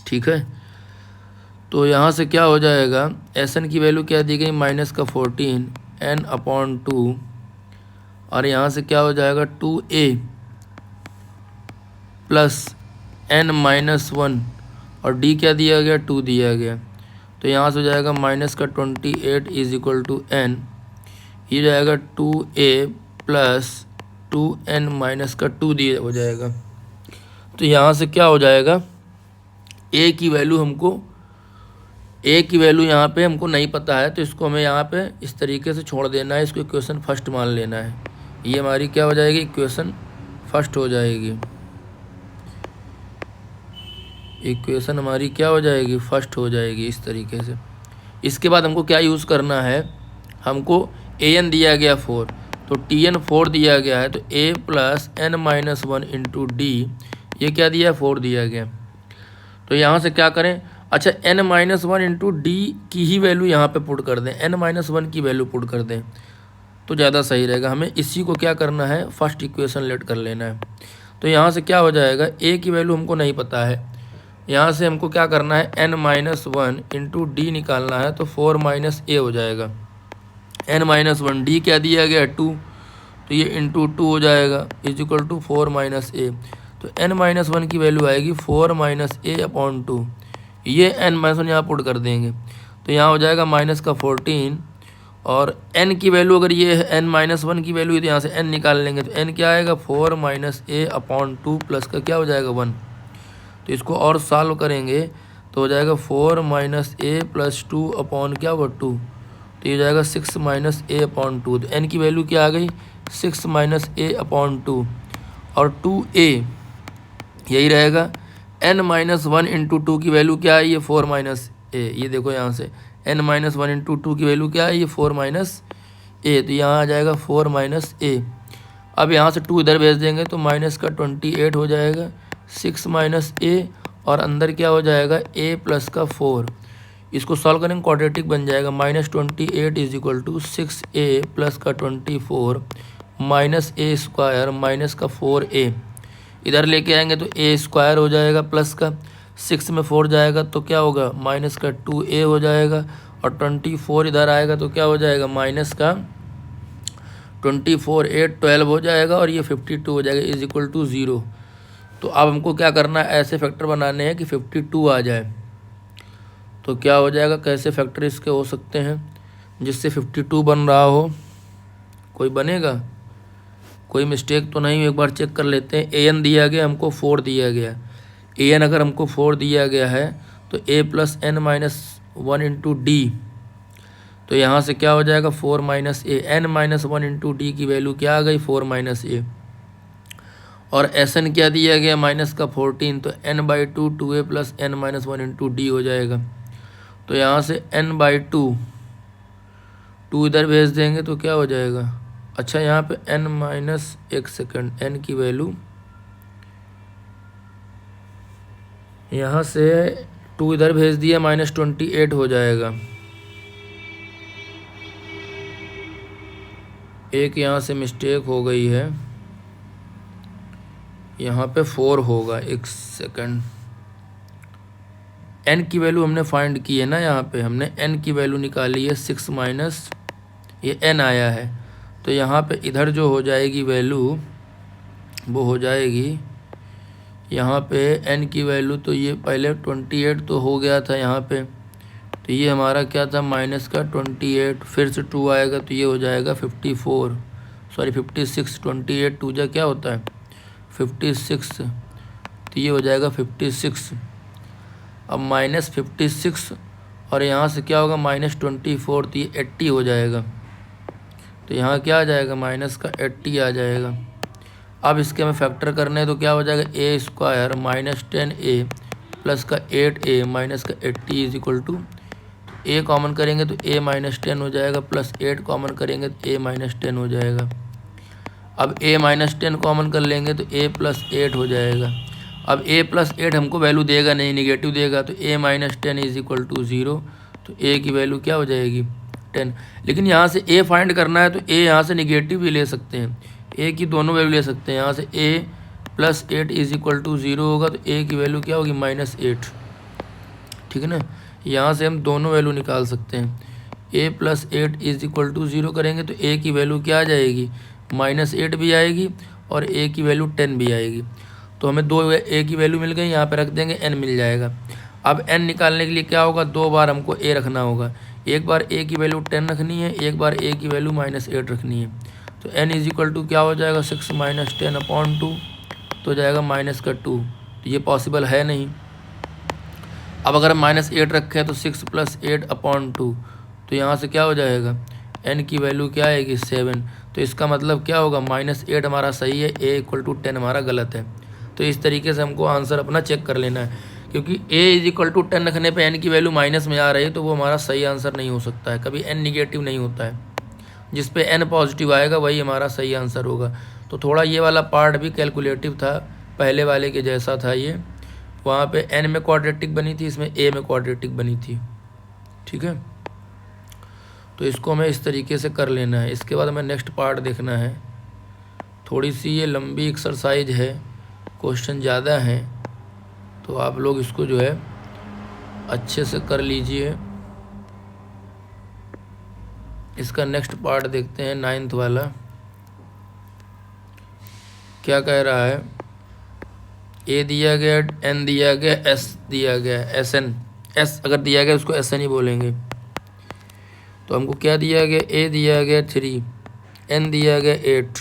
ठीक है। तो यहाँ से क्या हो जाएगा, Sn की वैल्यू क्या दी गई माइनस का 14 n/2, और यहाँ से क्या हो जाएगा 2a प्लस n-1, और d क्या दिया गया 2 दिया गया, तो यहाँ से हो जाएगा माइनस का 28 इज इक्वल टू n, ये जाएगा 2a प्लस 2n माइनस का 2 दिया हो जाएगा। तो यहाँ से क्या हो जाएगा, a की वैल्यू हमको ए की वैल्यू यहाँ पे हमको नहीं पता है, तो इसको हमें यहाँ पे इस तरीके से छोड़ देना है, इसको इक्वेशन फर्स्ट मान लेना है। ये हमारी क्या हो जाएगी, इक्वेशन फर्स्ट हो जाएगी। इक्वेशन हमारी क्या हो जाएगी, फर्स्ट हो जाएगी इस तरीके से। इसके बाद हमको क्या यूज़ करना है, हमको ए एन दिया गया 4, तो टी एन 4 दिया गया है, तो a plus n minus 1 into d, ये क्या दिया है, 4 दिया गया। तो यहाँ से क्या करें, अच्छा एन माइनस 1 इंटू डी की ही वैल्यू यहाँ पे पुट कर दें, एन माइनस 1 की वैल्यू पुट कर दें तो ज़्यादा सही रहेगा। हमें इसी को क्या करना है, फर्स्ट इक्वेशन लेट कर लेना है। तो यहाँ से क्या हो जाएगा, ए की वैल्यू हमको नहीं पता है, यहाँ से हमको क्या करना है, एन माइनस 1 इंटू डी निकालना है, तो 4 माइनस ए हो जाएगा। एन माइनस 1 डी क्या दिया गया 2, तो ये इंटू 2 हो जाएगा इज इक्वल टू 4 माइनस ए। तो एन माइनस 1 की वैल्यू आएगी 4 माइनस ए अपॉन 2, ये एन माइनस 1 यहाँ पुट कर देंगे, तो यहाँ हो जाएगा माइनस का 14, और एन की वैल्यू अगर ये है एन माइनस 1 की वैल्यू, तो यहाँ से एन निकाल लेंगे, तो एन क्या आएगा 4 माइनस ए अपॉन 2 प्लस का क्या हो जाएगा 1। तो इसको और सॉल्व करेंगे तो हो जाएगा 4 माइनस ए प्लस 2 अपॉन क्या होगा 2, तो ये हो जाएगा 6 माइनस ए अपॉन 2। तो एन की वैल्यू क्या आ गई, 6 माइनस ए अपॉन 2, और 2a यही रहेगा। एन माइनस 1 इंटू 2 की वैल्यू क्या है, ये 4 माइनस ए, ये देखो यहाँ से एन माइनस 1 इंटू 2 की वैल्यू क्या है, ये 4 माइनस ए, तो यहाँ आ जाएगा 4 माइनस ए। अब यहाँ से 2 इधर भेज देंगे तो माइनस का 28 हो जाएगा, 6 माइनस ए, और अंदर क्या हो जाएगा a प्लस का 4। इसको सॉल्व करेंगे क्वाड्रेटिक बन जाएगा, minus 28 is equal to 6a plus का 24 माइनस ए स्क्वायर माइनस का 4a। इधर लेके आएंगे तो a स्क्वायर हो जाएगा प्लस का 6 में 4 जाएगा तो क्या होगा, माइनस का 2a हो जाएगा, और 24 इधर आएगा तो क्या हो जाएगा, माइनस का 24 8 12 हो जाएगा, और ये 52 हो जाएगा इज इक्वल टू 0। तो अब हमको क्या करना है, ऐसे फैक्टर बनाने हैं कि 52 आ जाए। तो क्या हो जाएगा, कैसे फैक्टर इसके हो सकते हैं जिससे 52 बन रहा हो, कोई बनेगा, कोई मिस्टेक तो नहीं, एक बार चेक कर लेते हैं। ए एन दिया गया हमको 4 दिया गया, ए एन अगर हमको 4 दिया गया है तो a plus n minus 1 into d, तो यहाँ से क्या हो जाएगा 4 minus a, n minus 1 into d की वैल्यू क्या आ गई 4 माइनस ए, और एस एन क्या दिया गया माइनस का 14, तो n by 2 2a plus n minus 1 into d हो जाएगा। तो यहाँ से n बाई 2 इधर भेज देंगे तो क्या हो जाएगा, अच्छा यहाँ पे n माइनस 1 सेकेंड, n की वैल्यू यहाँ से 2 इधर भेज दिया, माइनस 28 हो जाएगा। एक यहाँ से मिस्टेक हो गई है, यहाँ पे 4 होगा, एक सेकेंड। n की वैल्यू हमने फाइंड की है ना, यहाँ पे हमने n की वैल्यू निकाली है 6 माइनस ये n आया है, तो यहाँ पे इधर जो हो जाएगी वैल्यू वो हो जाएगी यहाँ पे n की वैल्यू, तो ये पहले 28 तो हो गया था यहाँ पे, तो ये हमारा क्या था माइनस का 28, फिर से 2 आएगा तो ये हो जाएगा 56, 28 2 जा क्या होता है 56, तो ये हो जाएगा 56। अब माइनस 56 और यहाँ से क्या होगा माइनस 24, तो ये 80 हो जाएगा, तो यहाँ क्या आ जाएगा माइनस का 80 आ जाएगा। अब इसके हमें फैक्टर करने हैं तो क्या हो जाएगा ए स्क्वायर माइनस 10a प्लस का 8a माइनस का 80 is equal to, a common करेंगे तो a माइनस 10 हो जाएगा, प्लस 8 कॉमन करेंगे तो a माइनस 10 हो जाएगा। अब a माइनस 10 कॉमन कर लेंगे तो a प्लस 8 हो जाएगा। अब a प्लस 8 हमको वैल्यू देगा नहीं, निगेटिव देगा, तो a minus 10 is equal to 0, तो a की वैल्यू क्या हो जाएगी 10। लेकिन यहाँ से a फाइंड करना है तो a यहाँ से निगेटिव भी ले सकते हैं, a की दोनों वैल्यू ले सकते हैं। यहाँ से a plus 8 is equal to 0 होगा, तो a की वैल्यू क्या होगी माइनस 8, ठीक है ना। यहाँ से हम दोनों वैल्यू निकाल सकते हैं, a plus 8 is equal to 0 करेंगे तो a की वैल्यू क्या आ जाएगी माइनस 8 भी आएगी और a की वैल्यू 10 भी आएगी। तो हमें दो a की वैल्यू मिल गई, यहाँ पे रख देंगे n मिल जाएगा। अब n निकालने के लिए क्या होगा, 2 बार हमको a रखना होगा, एक बार a की वैल्यू 10 रखनी है, एक बार a की वैल्यू माइनस 8 रखनी है। तो n इज इक्वल टू क्या हो जाएगा 6 माइनस 10 अपॉन 2, तो हो जाएगा माइनस का 2, तो ये पॉसिबल है नहीं। अब अगर हम -8 रखें तो 6 + 8/2, तो यहाँ से क्या हो जाएगा, n की वैल्यू क्या आएगी 7। तो इसका मतलब क्या होगा, -8 हमारा सही है, a = 10 हमारा गलत है। तो इस तरीके से हमको आंसर अपना चेक कर लेना है, क्योंकि a = 10 रखने पे n की वैल्यू माइनस में आ रही है तो वो हमारा सही आंसर नहीं हो सकता है, कभी n निगेटिव नहीं होता है। जिस पे n पॉजिटिव आएगा वही हमारा सही आंसर होगा। तो थोड़ा ये वाला पार्ट भी कैलकुलेटिव था, पहले वाले के जैसा था ये। वहाँ पे n में क्वाड्रेटिक बनी थी, इसमें a में क्वाड्रेटिक बनी थी। ठीक है, तो इसको हमें इस तरीके से कर लेना है। इसके बाद हमें नेक्स्ट पार्ट देखना है। थोड़ी सी ये लंबी एक्सरसाइज है, क्वेश्चन ज़्यादा हैं, तो आप लोग इसको जो है अच्छे से कर लीजिए। इसका नेक्स्ट पार्ट देखते हैं, 9th वाला। क्या कह रहा है, ए दिया गया, एन दिया गया, एस दिया गया, एस एन, एस अगर दिया गया उसको एस एन ही बोलेंगे। तो हमको क्या दिया गया, ए दिया गया 3, एन दिया गया 8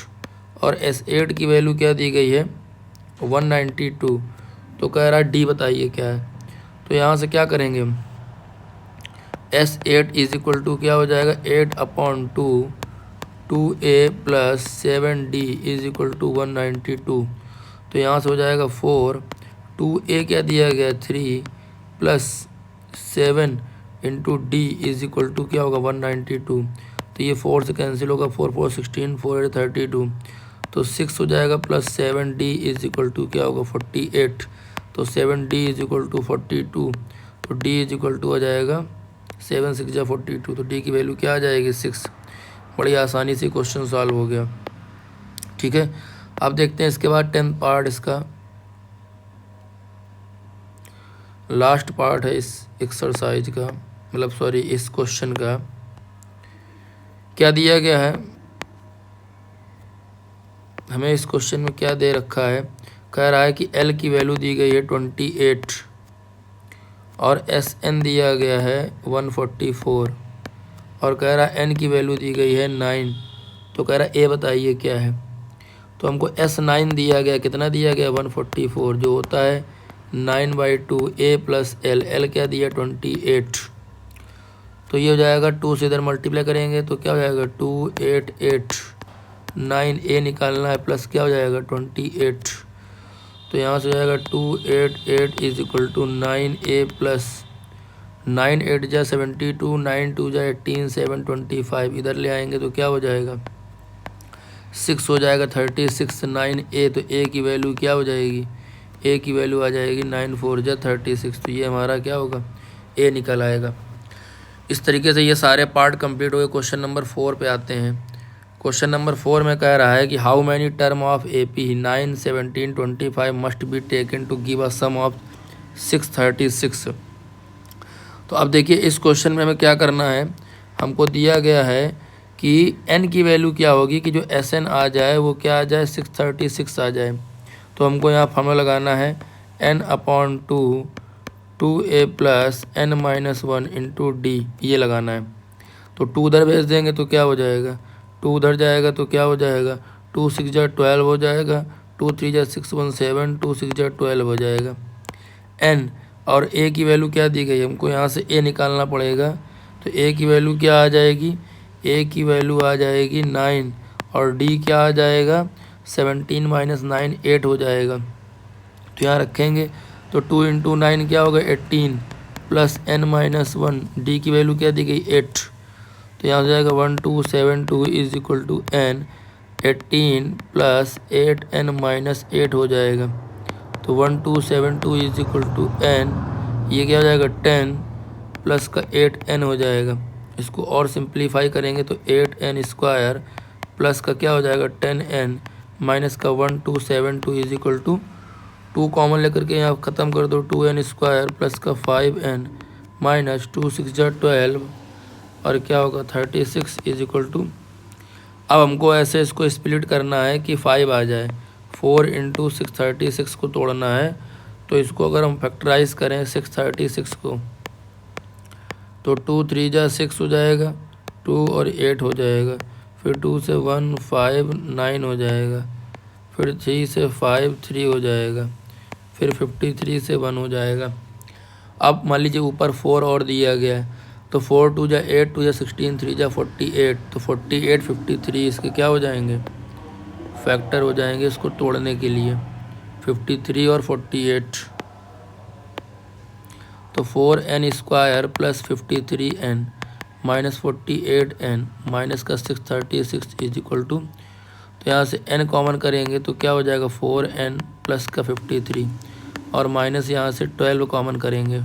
और एस 8 की वैल्यू क्या दी गई है 192। तो कह रहा है डी बताइए क्या है। तो यहाँ से क्या करेंगे हम, S8 = क्या हो जाएगा 8/2 2a + 7d = 192। तो यहाँ से हो जाएगा 4, 2a क्या दिया गया 3 + 7 × d = क्या होगा 192। तो ये 4 से कैंसिल होगा, 4 4 16, 4 8 32। तो 6 हो जाएगा + 7d = क्या होगा 48। तो 7d = 42। तो d = हो जाएगा 7 6 जा 42। तो d की वैल्यू क्या आ जाएगी 6। बड़ी आसानी से क्वेश्चन सॉल्व हो गया। ठीक है, अब देखते हैं इसके बाद 10th पार्ट, इसका लास्ट पार्ट है इस एक्सरसाइज का, मतलब सॉरी इस क्वेश्चन का। क्या दिया गया है हमें, इस क्वेश्चन में क्या दे रखा है, कह रहा है कि L की वैल्यू दी गई है 28 और SN दिया गया है 144 और कह रहा है N की वैल्यू दी गई है 9। तो कह रहा है A बताइए क्या है। तो हमको S9 दिया गया, कितना दिया गया 144, जो होता है 9/2 A + L, L क्या दिया 28। तो ये हो जाएगा 2 से इधर मल्टीप्लाई करेंगे तो क्या हो जाएगा 288, 9A निकालना है प्लस क्या हो जाएगा 28। तो यहाँ से हो जाएगा 288 = 9A + 9 8 जा 72, 9 2 जा 18, 7 25। इधर ले आएंगे तो क्या हो जाएगा 6 हो जाएगा 36, 9A। तो A की वैल्यू क्या हो जाएगी, A की वैल्यू आ जाएगी 9 4 जा 36। तो ये हमारा क्या होगा A निकल आएगा। इस तरीके से ये सारे पार्ट कंप्लीट हो गए। क्वेश्चन नंबर 4 पे आते हैं। क्वेश्चन नंबर 4 में कह रहा है कि how many term of AP 9 17 25 must be taken to give a sum of 636। तो अब देखिए इस क्वेश्चन में हमें क्या करना है, हमको दिया गया है कि n की वैल्यू क्या होगी कि जो SN आ जाए वो क्या आ जाए 636 आ जाए। तो हमको यहाँ फार्मूला लगाना है n/2 2a + n - 1 × d, ये लगाना है। तो 2 उधर भेज देंगे तो क्या हो जाएगा 2 उधर जाएगा तो क्या हो जाएगा 2 6 जा 12 हो जाएगा, 2 3 जा 6 1 7, 2 6 जा 12 हो जाएगा। n और a की वैल्यू क्या दी गई, हमको यहाँ से a निकालना पड़ेगा। तो a की वैल्यू क्या आ जाएगी, a की वैल्यू आ जाएगी 9 और d क्या आ जाएगा 17 - 9 8 हो जाएगा। तो यहाँ रखेंगे तो 2 × 9 क्या होगा 18 + n - 1, d की वैल्यू क्या दी गई 8। तो यहाँ हो जाएगा 1272 = n 18 + 8n - 8 हो जाएगा। तो 1272 = n, ये क्या हो जाएगा 10 प्लस का 8n हो जाएगा। इसको और सिंप्लीफाई करेंगे तो 8n² प्लस का क्या हो जाएगा 10n माइनस का 1272 2 कॉमन लेकर के यहाँ ख़त्म कर दो, 2n² प्लस का 5n माइनस 2 6 जा 12 और क्या होगा 36 = अब हमको ऐसे इसको स्प्लिट करना है कि 5 आ जाए। 4 × 636 को तोड़ना है। तो इसको अगर हम फैक्टराइज करें 636 को तो 2 3 जा 6 हो जाएगा, 2 और 8 हो जाएगा, फिर 2 से 1 5 9 हो जाएगा, फिर 3 से 5 3 हो जाएगा, फिर 53 से 1 हो जाएगा। अब मान लीजिए ऊपर 4 और दिया गया है, तो 4 2 जा 8, 2 जा 16, 3 जा 48, तो 48 53 इसके क्या हो जाएंगे, फैक्टर हो जाएंगे इसको तोड़ने के लिए, 53 और 48। तो 4n² plus 53n minus 48n minus का 636 इज इक्वल टू, तो यहाँ से n कॉमन करेंगे तो क्या हो जाएगा 4n प्लस का 53 और माइनस यहाँ से 12 कॉमन करेंगे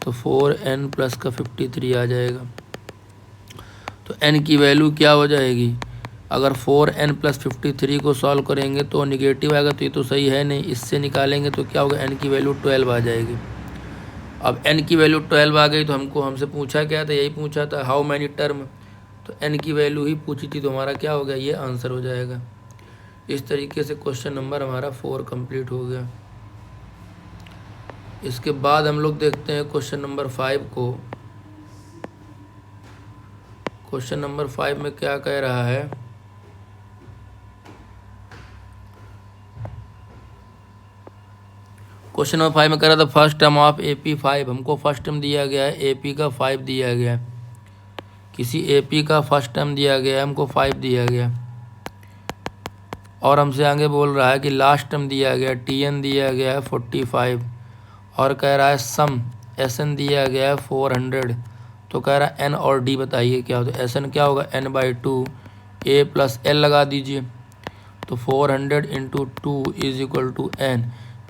तो 4n प्लस का 53 आ जाएगा। तो n की वैल्यू क्या हो जाएगी, अगर 4n प्लस 53 को सॉल्व करेंगे तो निगेटिव आएगा, तो ये तो सही है नहीं, इससे निकालेंगे तो क्या होगा, n की वैल्यू 12 आ जाएगी। अब n की वैल्यू 12 आ गई तो हमसे पूछा क्या था, यही पूछा था हाउ मैनी टर्म, तो n की वैल्यू ही पूछी थी, तो हमारा क्या हो गया, ये आंसर हो जाएगा। इस तरीके से क्वेश्चन नंबर हमारा 4 कंप्लीट हो गया। इसके बाद हम लोग देखते हैं क्वेश्चन नंबर 5 को। क्वेश्चन नंबर 5 में क्या कह रहा है, क्वेश्चन नंबर 5 में कह रहा था फर्स्ट टर्म ऑफ AP 5, हमको फर्स्ट टर्म दिया गया है AP का 5 दिया गया है, किसी AP का फर्स्ट टर्म दिया गया है, हमको 5 दिया गया, और हमसे आगे बोल रहा है कि लास्ट टर्म दिया गया TN दिया गया है 45, और कह रहा है सम SN दिया गया है 400, तो कह रहा है N और D बताइए क्या होता है। SN क्या होगा, N/2 A प्लस L लगा दीजिए, तो 400 into 2 is equal to N,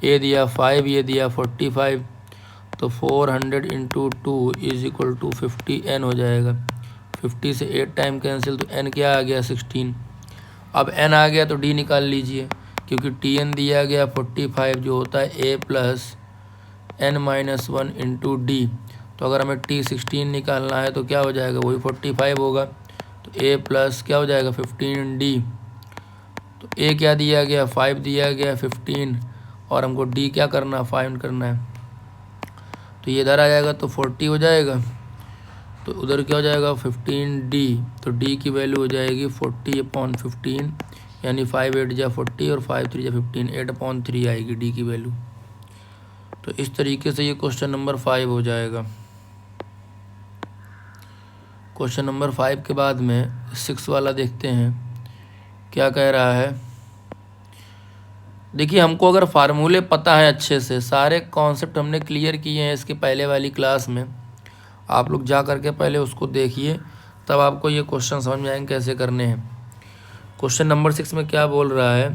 a दिया 5, ये दिया 45, तो 400 into 2 is equal to 50N हो जाएगा। 50 से 8 टाइम कैंसिल, तो N क्या आ गया 16। अब N आ गया तो D निकाल लीजिए, क्योंकि TN दिया गया 45 जो होता है A plus N-1 into D, तो अगर हमें T16 निकालना है तो क्या हो जाएगा, वही 45 होगा, तो A प्लस क्या हो जाएगा 15D, तो A क्या दिया गया 5 दिया गया 15, और हमको D क्या करना, फाइंड करना है, तो ये इधर आ जाएगा तो 40 हो जाएगा, तो उधर क्या हो जाएगा 15D, तो D की वैल्यू हो जाएगी 40/15, यानी 5 8 जा 40 और 5 3 जा 15, 8/3 आएगी D की वैल्यू। तो इस तरीके से ये क्वेश्चन नंबर 5 हो जाएगा। क्वेश्चन नंबर 5 के बाद में 6 वाला देखते हैं क्या कह रहा है। देखिए हमको अगर फार्मूले पता है अच्छे से, सारे कॉन्सेप्ट हमने क्लियर किए हैं इसके पहले वाली क्लास में, आप लोग जा करके पहले उसको देखिए, तब आपको ये क्वेश्चन समझ में आएंगे कैसे करने हैं। क्वेश्चन नंबर 6 में क्या बोल रहा है,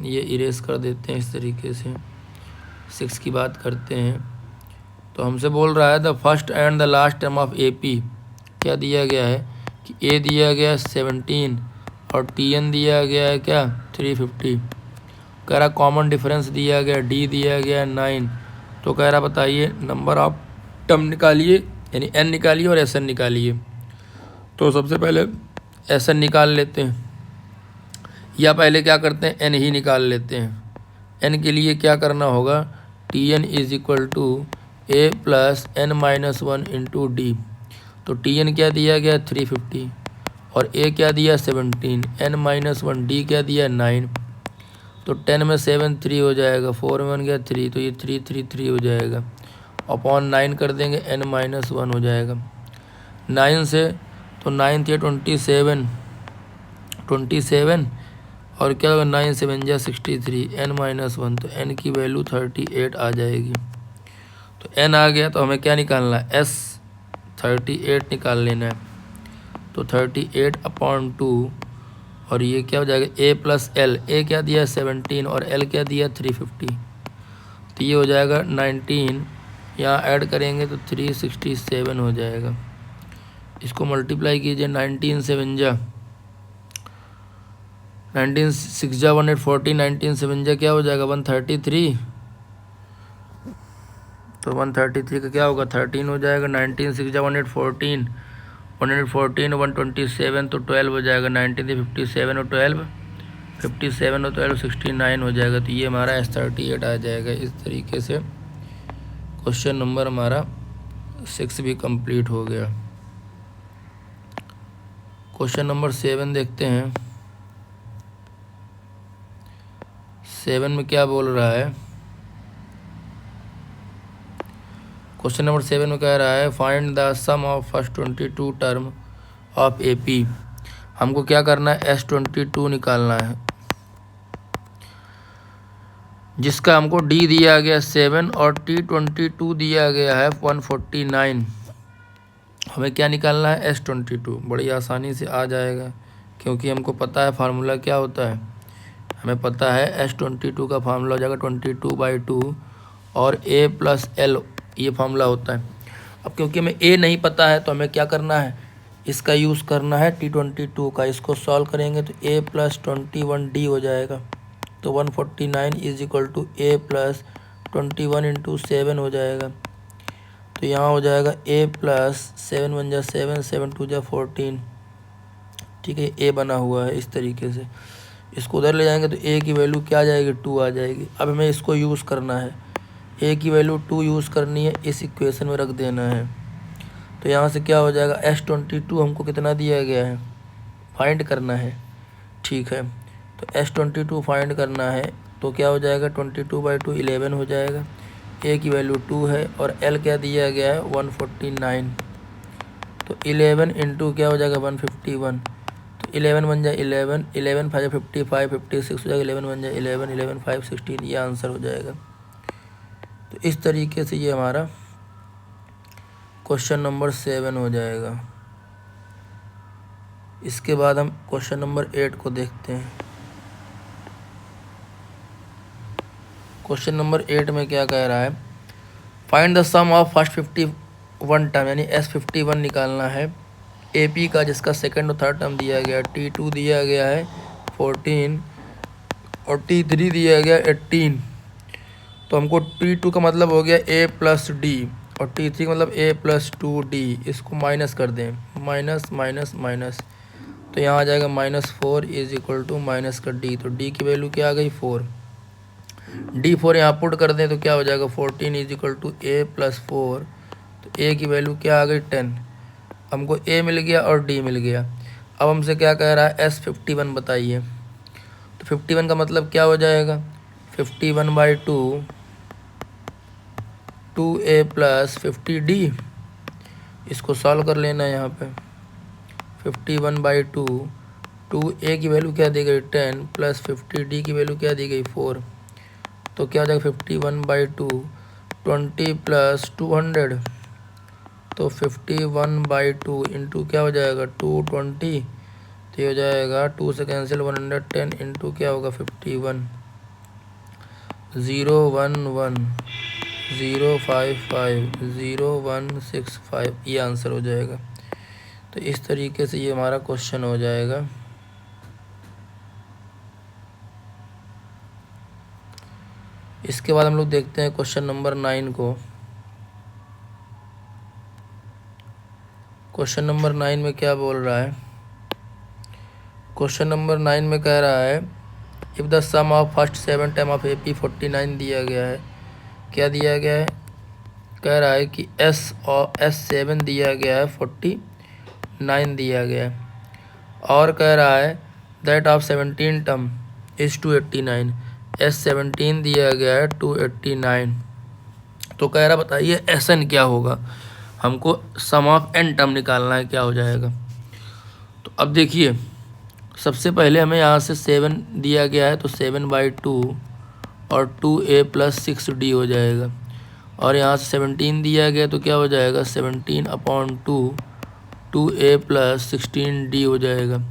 ये इरेज कर देते हैं, इस तरीके से 6 की बात करते हैं। तो हमसे बोल रहा है the first and the last term of AP, क्या दिया गया है कि A दिया गया 17 और TN दिया गया है क्या 350, कह रहा कॉमन डिफरेंस दिया गया D दिया गया 9, तो कह रहा बताइए नंबर ऑफ टर्म निकालिए, यानी N निकालिए और SN निकालिए। तो सबसे पहले SN निकाल लेते हैं, या पहले क्या करते हैं N ही निकाल लेते हैं। N के लिए क्या करना होगा, TN is equal to A plus N-1 into D, तो TN क्या दिया गया 350 और A क्या दिया 17, N-1 D क्या दिया 9, तो 10 में 7 3 हो जाएगा, 4 में 1 गया 3, तो ये 3 3 3 हो जाएगा, अपॉन 9 कर देंगे N-1 हो जाएगा 9 से, तो 9 थे 27 और क्या होगा 9 7 जा 63, N-1, तो N की वैल्यू 38 आ जाएगी। तो N आ गया तो हमें क्या निकालना है, S 38 निकाल लेना है, तो 38/2, और ये क्या हो जाएगा A प्लस L, A क्या दिया 17 और L क्या दिया 350, तो ये हो जाएगा 19, यहाँ ऐड करेंगे तो 367 हो जाएगा। इसको मल्टीप्लाई कीजिए, 19 7 जा 19 6 जा 140, 19 7 जा क्या हो जाएगा 133, तो 133 का क्या होगा 13 हो जाएगा, 19 6 जा 114, 127, तो 12 हो जाएगा, 19 से 57 और 12 57 और 12 69 हो जाएगा, तो ये हमारा S38 आ जाएगा। इस तरीके से क्वेश्चन नंबर हमारा 6 भी कंप्लीट हो गया। क्वेश्चन नंबर 7 देखते हैं। 7 में क्या बोल रहा है, क्वेश्चन नंबर 7 में कह रहा है find the sum of first 22 term of AP। हमको क्या करना है, S22 निकालना है, जिसका हमको D दिया गया 7 और T22 दिया गया है 149। हमें क्या निकालना है, S22। बड़ी आसानी से आ जाएगा क्योंकि हमको पता है फार्मूला क्या होता है। हमें पता है S22 का फार्मूला हो जाएगा 22/2 और A + L, ये फार्मूला होता है। अब क्योंकि हमें A नहीं पता है तो हमें क्या करना है, इसका यूज़ करना है T22 का। इसको सॉल्व करेंगे तो A + 21D हो जाएगा। तो 149 = A + 21 × 7 हो जाएगा। तो यहाँ हो जाएगा A + 7 × 1 = 7, 7 × 2 = 14। ठीक है, A बना हुआ है इस तरीके से। इसको उधर ले जाएंगे तो A की वैल्यू क्या आ जाएगी, 2 आ जाएगी। अब हमें इसको यूज़ करना है, A की वैल्यू 2 यूज़ करनी है, इस इक्वेशन में रख देना है। तो यहाँ से क्या हो जाएगा, S22 हमको कितना दिया गया है, फाइंड करना है। ठीक है, तो S22 फाइंड करना है तो क्या हो जाएगा, 22/2 11 हो जाएगा। A की वैल्यू 2 है और L क्या दिया गया है, 149। तो 11 × क्या हो जाएगा, 151। तो 11 बन जाए 11, 11 5 55, 56 हो जाएगा। 11 बन जाए 11, 11 5 16, ये आंसर हो जाएगा। तो इस तरीके से ये हमारा क्वेश्चन नंबर 7 हो जाएगा। इसके बाद हम क्वेश्चन नंबर 8 को देखते हैं। क्वेश्चन नंबर 8 में क्या कह रहा है, find the sum of first 51 term, यानी S51 निकालना है AP का, जिसका सेकंड और थर्ड टर्म दिया गया है। T2 दिया गया है 14 और T3 दिया गया 18। तो हमको T2 का मतलब हो गया A + D और T3 का मतलब A + 2D। इसको माइनस कर दें, माइनस माइनस माइनस, तो यहाँ आ जाएगा -4 = माइनस का D। तो D की वैल्यू क्या आ गई, 4। D4 यहाँ पुट कर दें तो क्या हो जाएगा, 14 = A + 4। तो A की वैल्यू क्या आ गई, 10। हमको A मिल गया और D मिल गया। अब हमसे क्या कह रहा है, S51 बताइए। तो 51 का मतलब क्या हो जाएगा, 51/2 2A + 50D। इसको सॉल्व कर लेना है यहाँ पे। 51/2 2A की वैल्यू क्या दी गई, 10 + 50D की वैल्यू क्या दी गई, 4। तो क्या हो जाएगा, 51/2 20 + 200। तो 51/2 इंटू क्या हो जाएगा, 220। तो ये हो जाएगा 2 से कैंसिल 110 इंटू क्या होगा, 51 011 055 0165, ये आंसर हो जाएगा। तो इस तरीके से ये हमारा क्वेश्चन हो जाएगा। इसके बाद हम लोग देखते हैं क्वेश्चन नंबर 9 को। क्वेश्चन नंबर 9 में क्या बोल रहा है, क्वेश्चन नंबर 9 में कह रहा है if the sum of first 7 term of AP 49 दिया गया है। क्या दिया गया है, कह रहा है कि S7 दिया गया है, 49 दिया गया है, और कह रहा है that of 17 term is 289। S17 दिया गया है 289। तो कह रहा बताइए SN क्या होगा, हमको सम ऑफ N टर्म निकालना है, क्या हो जाएगा। तो अब देखिए, सबसे पहले हमें यहाँ से 7 दिया गया है तो 7/2 और 2A + 6D हो जाएगा। और यहाँ से 17 दिया गया तो क्या हो जाएगा, 17/2 2A + 16D हो जाएगा।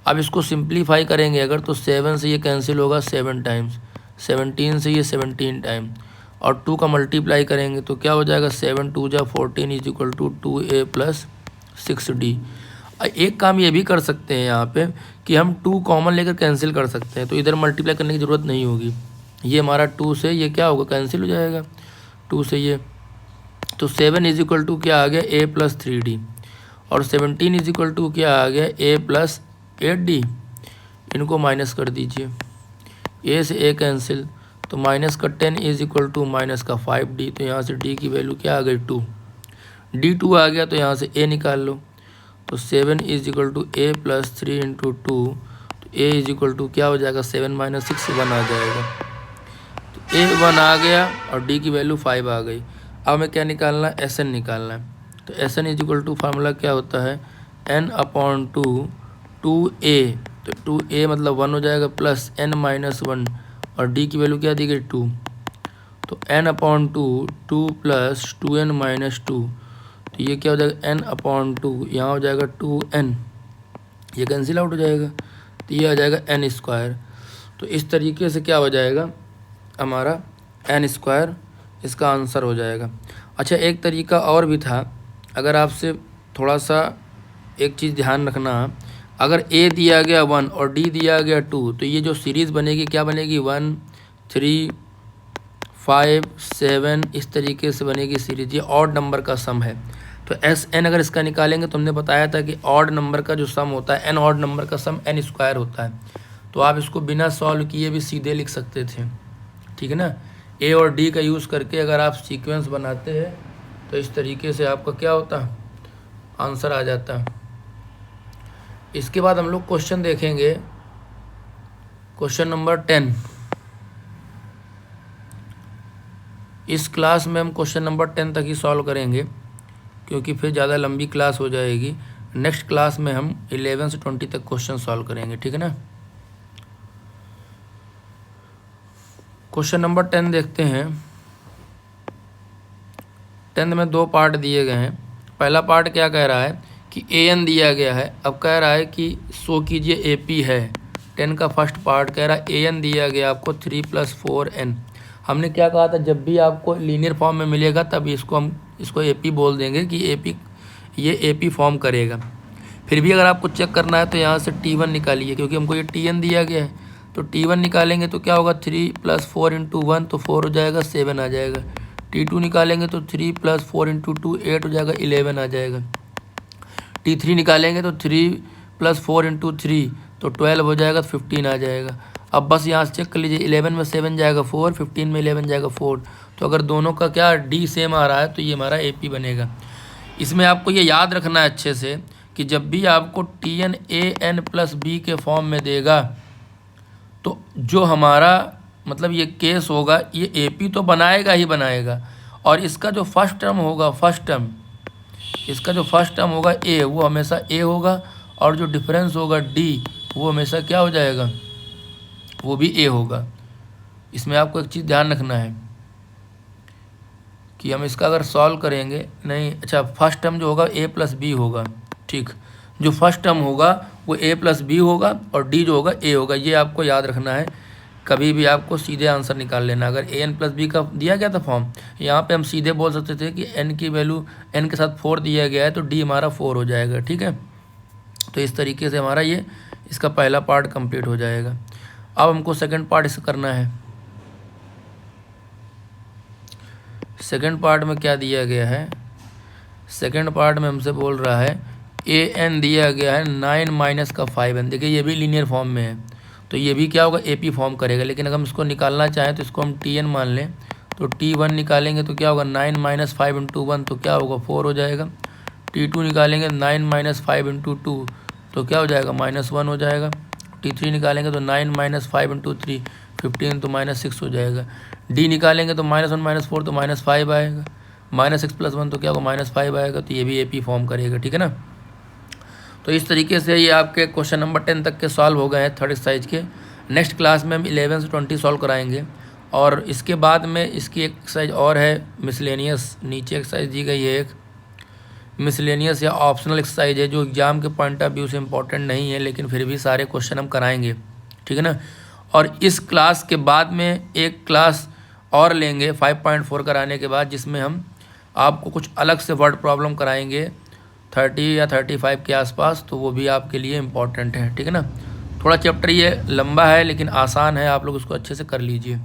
अब इसको सिंप्लीफाई करेंगे अगर तो 7 से ये कैंसिल होगा 7 टाइम्स, 17 से ये 17 टाइम, और 2 का मल्टीप्लाई करेंगे तो क्या हो जाएगा, 7 × 2 = 14 = 2A + 6D। एक काम ये भी कर सकते हैं यहाँ पे कि हम 2 कॉमन लेकर कैंसिल कर सकते हैं, तो इधर मल्टीप्लाई करने की ज़रूरत नहीं होगी। ये हमारा 2 से ये क्या होगा, कैंसिल हो जाएगा 2 से ये। तो 7 = क्या आ गया, A + 3D, और 17 = क्या आ गया, A + 8D। इनको माइनस कर दीजिए, A से A कैंसिल, तो -10 = -5D। तो यहाँ से D की वैल्यू क्या आ गई, 2। D2 आ गया तो यहाँ से A निकाल लो। तो 7 = A + 3 × 2। तो A = क्या हो जाएगा, 7 - 6 1 आ जाएगा। तो A 1 आ गया और D की वैल्यू 5 आ गई। अब हमें क्या निकालना है, एस एन निकालना है। तो s n is equal to formula क्या होता है, एन अपॉन टू 2a, तो 2a मतलब 1 हो जाएगा प्लस n माइनस 1, और डी की वैल्यू क्या दी गई 2, तो n upon two 2 plus 2n minus 2, तो ये क्या हो जाएगा n अपॉन टू, यहाँ हो जाएगा 2n, ये कैंसिल आउट हो जाएगा, तो ये आ जाएगा n स्क्वायर। तो इस तरीके से क्या हो जाएगा हमारा n स्क्वायर, इसका आंसर हो जाएगा। अच्छा, एक तरीका और भी था, अगर आपसे थोड़ा सा एक चीज़ ध्यान रखना, अगर a दिया गया 1 और d दिया गया 2, तो ये जो सीरीज़ बनेगी क्या बनेगी, 1 3 5 7, इस तरीके से बनेगी सीरीज। ये ऑड नंबर का सम है। तो एस एन अगर इसका निकालेंगे तो हमने बताया था कि ऑड नंबर का जो सम होता है, एन ऑड नंबर का सम एन स्क्वायर होता है। तो आप इसको बिना सॉल्व किए भी सीधे लिख सकते थे, ठीक है ना। ए और डी का यूज़ करके अगर आप सीक्वेंस बनाते हैं तो इस तरीके से आपका क्या होता, आंसर आ जाता। इसके बाद हम लोग क्वेश्चन देखेंगे, क्वेश्चन नंबर 10। इस क्लास में हम क्वेश्चन नंबर 10 तक ही सॉल्व करेंगे, क्योंकि फिर ज़्यादा लंबी क्लास हो जाएगी। नेक्स्ट क्लास में हम 11 से 20 तक क्वेश्चन सॉल्व करेंगे, ठीक है ना। क्वेश्चन नंबर 10 देखते हैं। 10 में 2 पार्ट दिए गए हैं। पहला पार्ट क्या कह रहा है कि ए एन दिया गया है, अब कह रहा है कि शो कीजिए ए पी है। 10 का फर्स्ट पार्ट कह रहा है ए एन दिया गया आपको 3 + 4n। हमने क्या कहा था, जब भी आपको लीनियर फॉर्म में मिलेगा तब इसको ए पी बोल देंगे कि ये ए पी फॉर्म करेगा। फिर भी अगर आपको चेक करना है तो यहाँ से T1 निकालिए, क्योंकि हमको ये Tn दिया गया है। तो T1 निकालेंगे तो क्या होगा, 3 + 4 × 1 तो 4 हो जाएगा, 7 आ जाएगा। T2 निकालेंगे तो 3 + 4 × 2 8 हो जाएगा, 11 आ जाएगा। T3 निकालेंगे तो 3 + 4 × 3 तो 12 हो जाएगा, 15 आ जाएगा। अब बस यहाँ से चेक कर लीजिए, 11 में 7 जाएगा 4, 15 में 11 जाएगा 4। तो अगर दोनों का क्या डी सेम आ रहा है तो ये हमारा ए पी बनेगा। इसमें आपको ये याद रखना है अच्छे से कि जब भी आपको Tn an + b के फॉर्म में देगा तो जो हमारा मतलब ये केस होगा, ये ए पी तो बनाएगा ही बनाएगा, और इसका जो फर्स्ट टर्म होगा, इसका जो फर्स्ट टर्म होगा ए, वो हमेशा ए होगा, और जो डिफरेंस होगा डी, वो हमेशा क्या हो जाएगा, वो भी ए होगा। इसमें आपको एक चीज़ ध्यान रखना है कि हम इसका अगर सॉल्व करेंगे, नहीं अच्छा, फर्स्ट टर्म जो होगा ए + बी होगा, ठीक। जो फर्स्ट टर्म होगा वो ए + बी होगा, और डी जो होगा ए होगा। ये आपको याद रखना है, कभी भी आपको सीधे आंसर निकाल लेना। अगर ए n + बी का दिया गया था फॉर्म, यहाँ पे हम सीधे बोल सकते थे कि n की वैल्यू n के साथ 4 दिया गया है तो डी हमारा 4 हो जाएगा, ठीक है। तो इस तरीके से हमारा ये इसका पहला पार्ट कंप्लीट हो जाएगा। अब हमको सेकंड पार्ट इसका करना है। सेकंड पार्ट में क्या दिया गया है, सेकंड पार्ट में हमसे बोल रहा है ए एन दिया गया है 9 - 5n। देखिए ये भी लीनियर फॉर्म में है, तो ये भी क्या होगा, ए पी फॉर्म करेगा। लेकिन अगर हम इसको निकालना चाहें तो इसको हम Tn मान लें, तो T1 निकालेंगे तो क्या होगा, 9 - 5 × 1 तो क्या होगा, 4 हो जाएगा। T2 निकालेंगे 9 - 5 × 2 तो क्या हो जाएगा, -1 हो जाएगा। T3 निकालेंगे तो 9 - 5 × 3 15 तो -6 हो जाएगा। D निकालेंगे तो -1 - 4 तो -5 आएगा, -6 + 1 तो क्या होगा, -5 आएगा। तो ये भी ए पी फॉर्म करेगा, ठीक है ना। तो इस तरीके से ये आपके क्वेश्चन नंबर 10 तक के सॉल्व हो गए हैं थर्ड एक्सरसाइज के। नेक्स्ट क्लास में हम 11 से 20 सॉल्व कराएंगे, और इसके बाद में इसकी एक एक्सरसाइज और है मिसलेनियस। नीचे एक्सरसाइज दी गई है एक मिसलेनियस या ऑप्शनल एक्सरसाइज है, जो एग्जाम के पॉइंट ऑफ व्यू से इंपॉर्टेंट नहीं है, लेकिन फिर भी सारे क्वेश्चन हम कराएंगे, ठीक है ना। और इस क्लास के बाद में एक क्लास और लेंगे 5.4 कराने के बाद, जिसमें हम आपको कुछ अलग से वर्ड प्रॉब्लम कराएंगे 30 या 35 के आसपास, तो वो भी आपके लिए इम्पॉर्टेंट है, ठीक है ना। थोड़ा चैप्टर ये लंबा है लेकिन आसान है, आप लोग उसको अच्छे से कर लीजिए।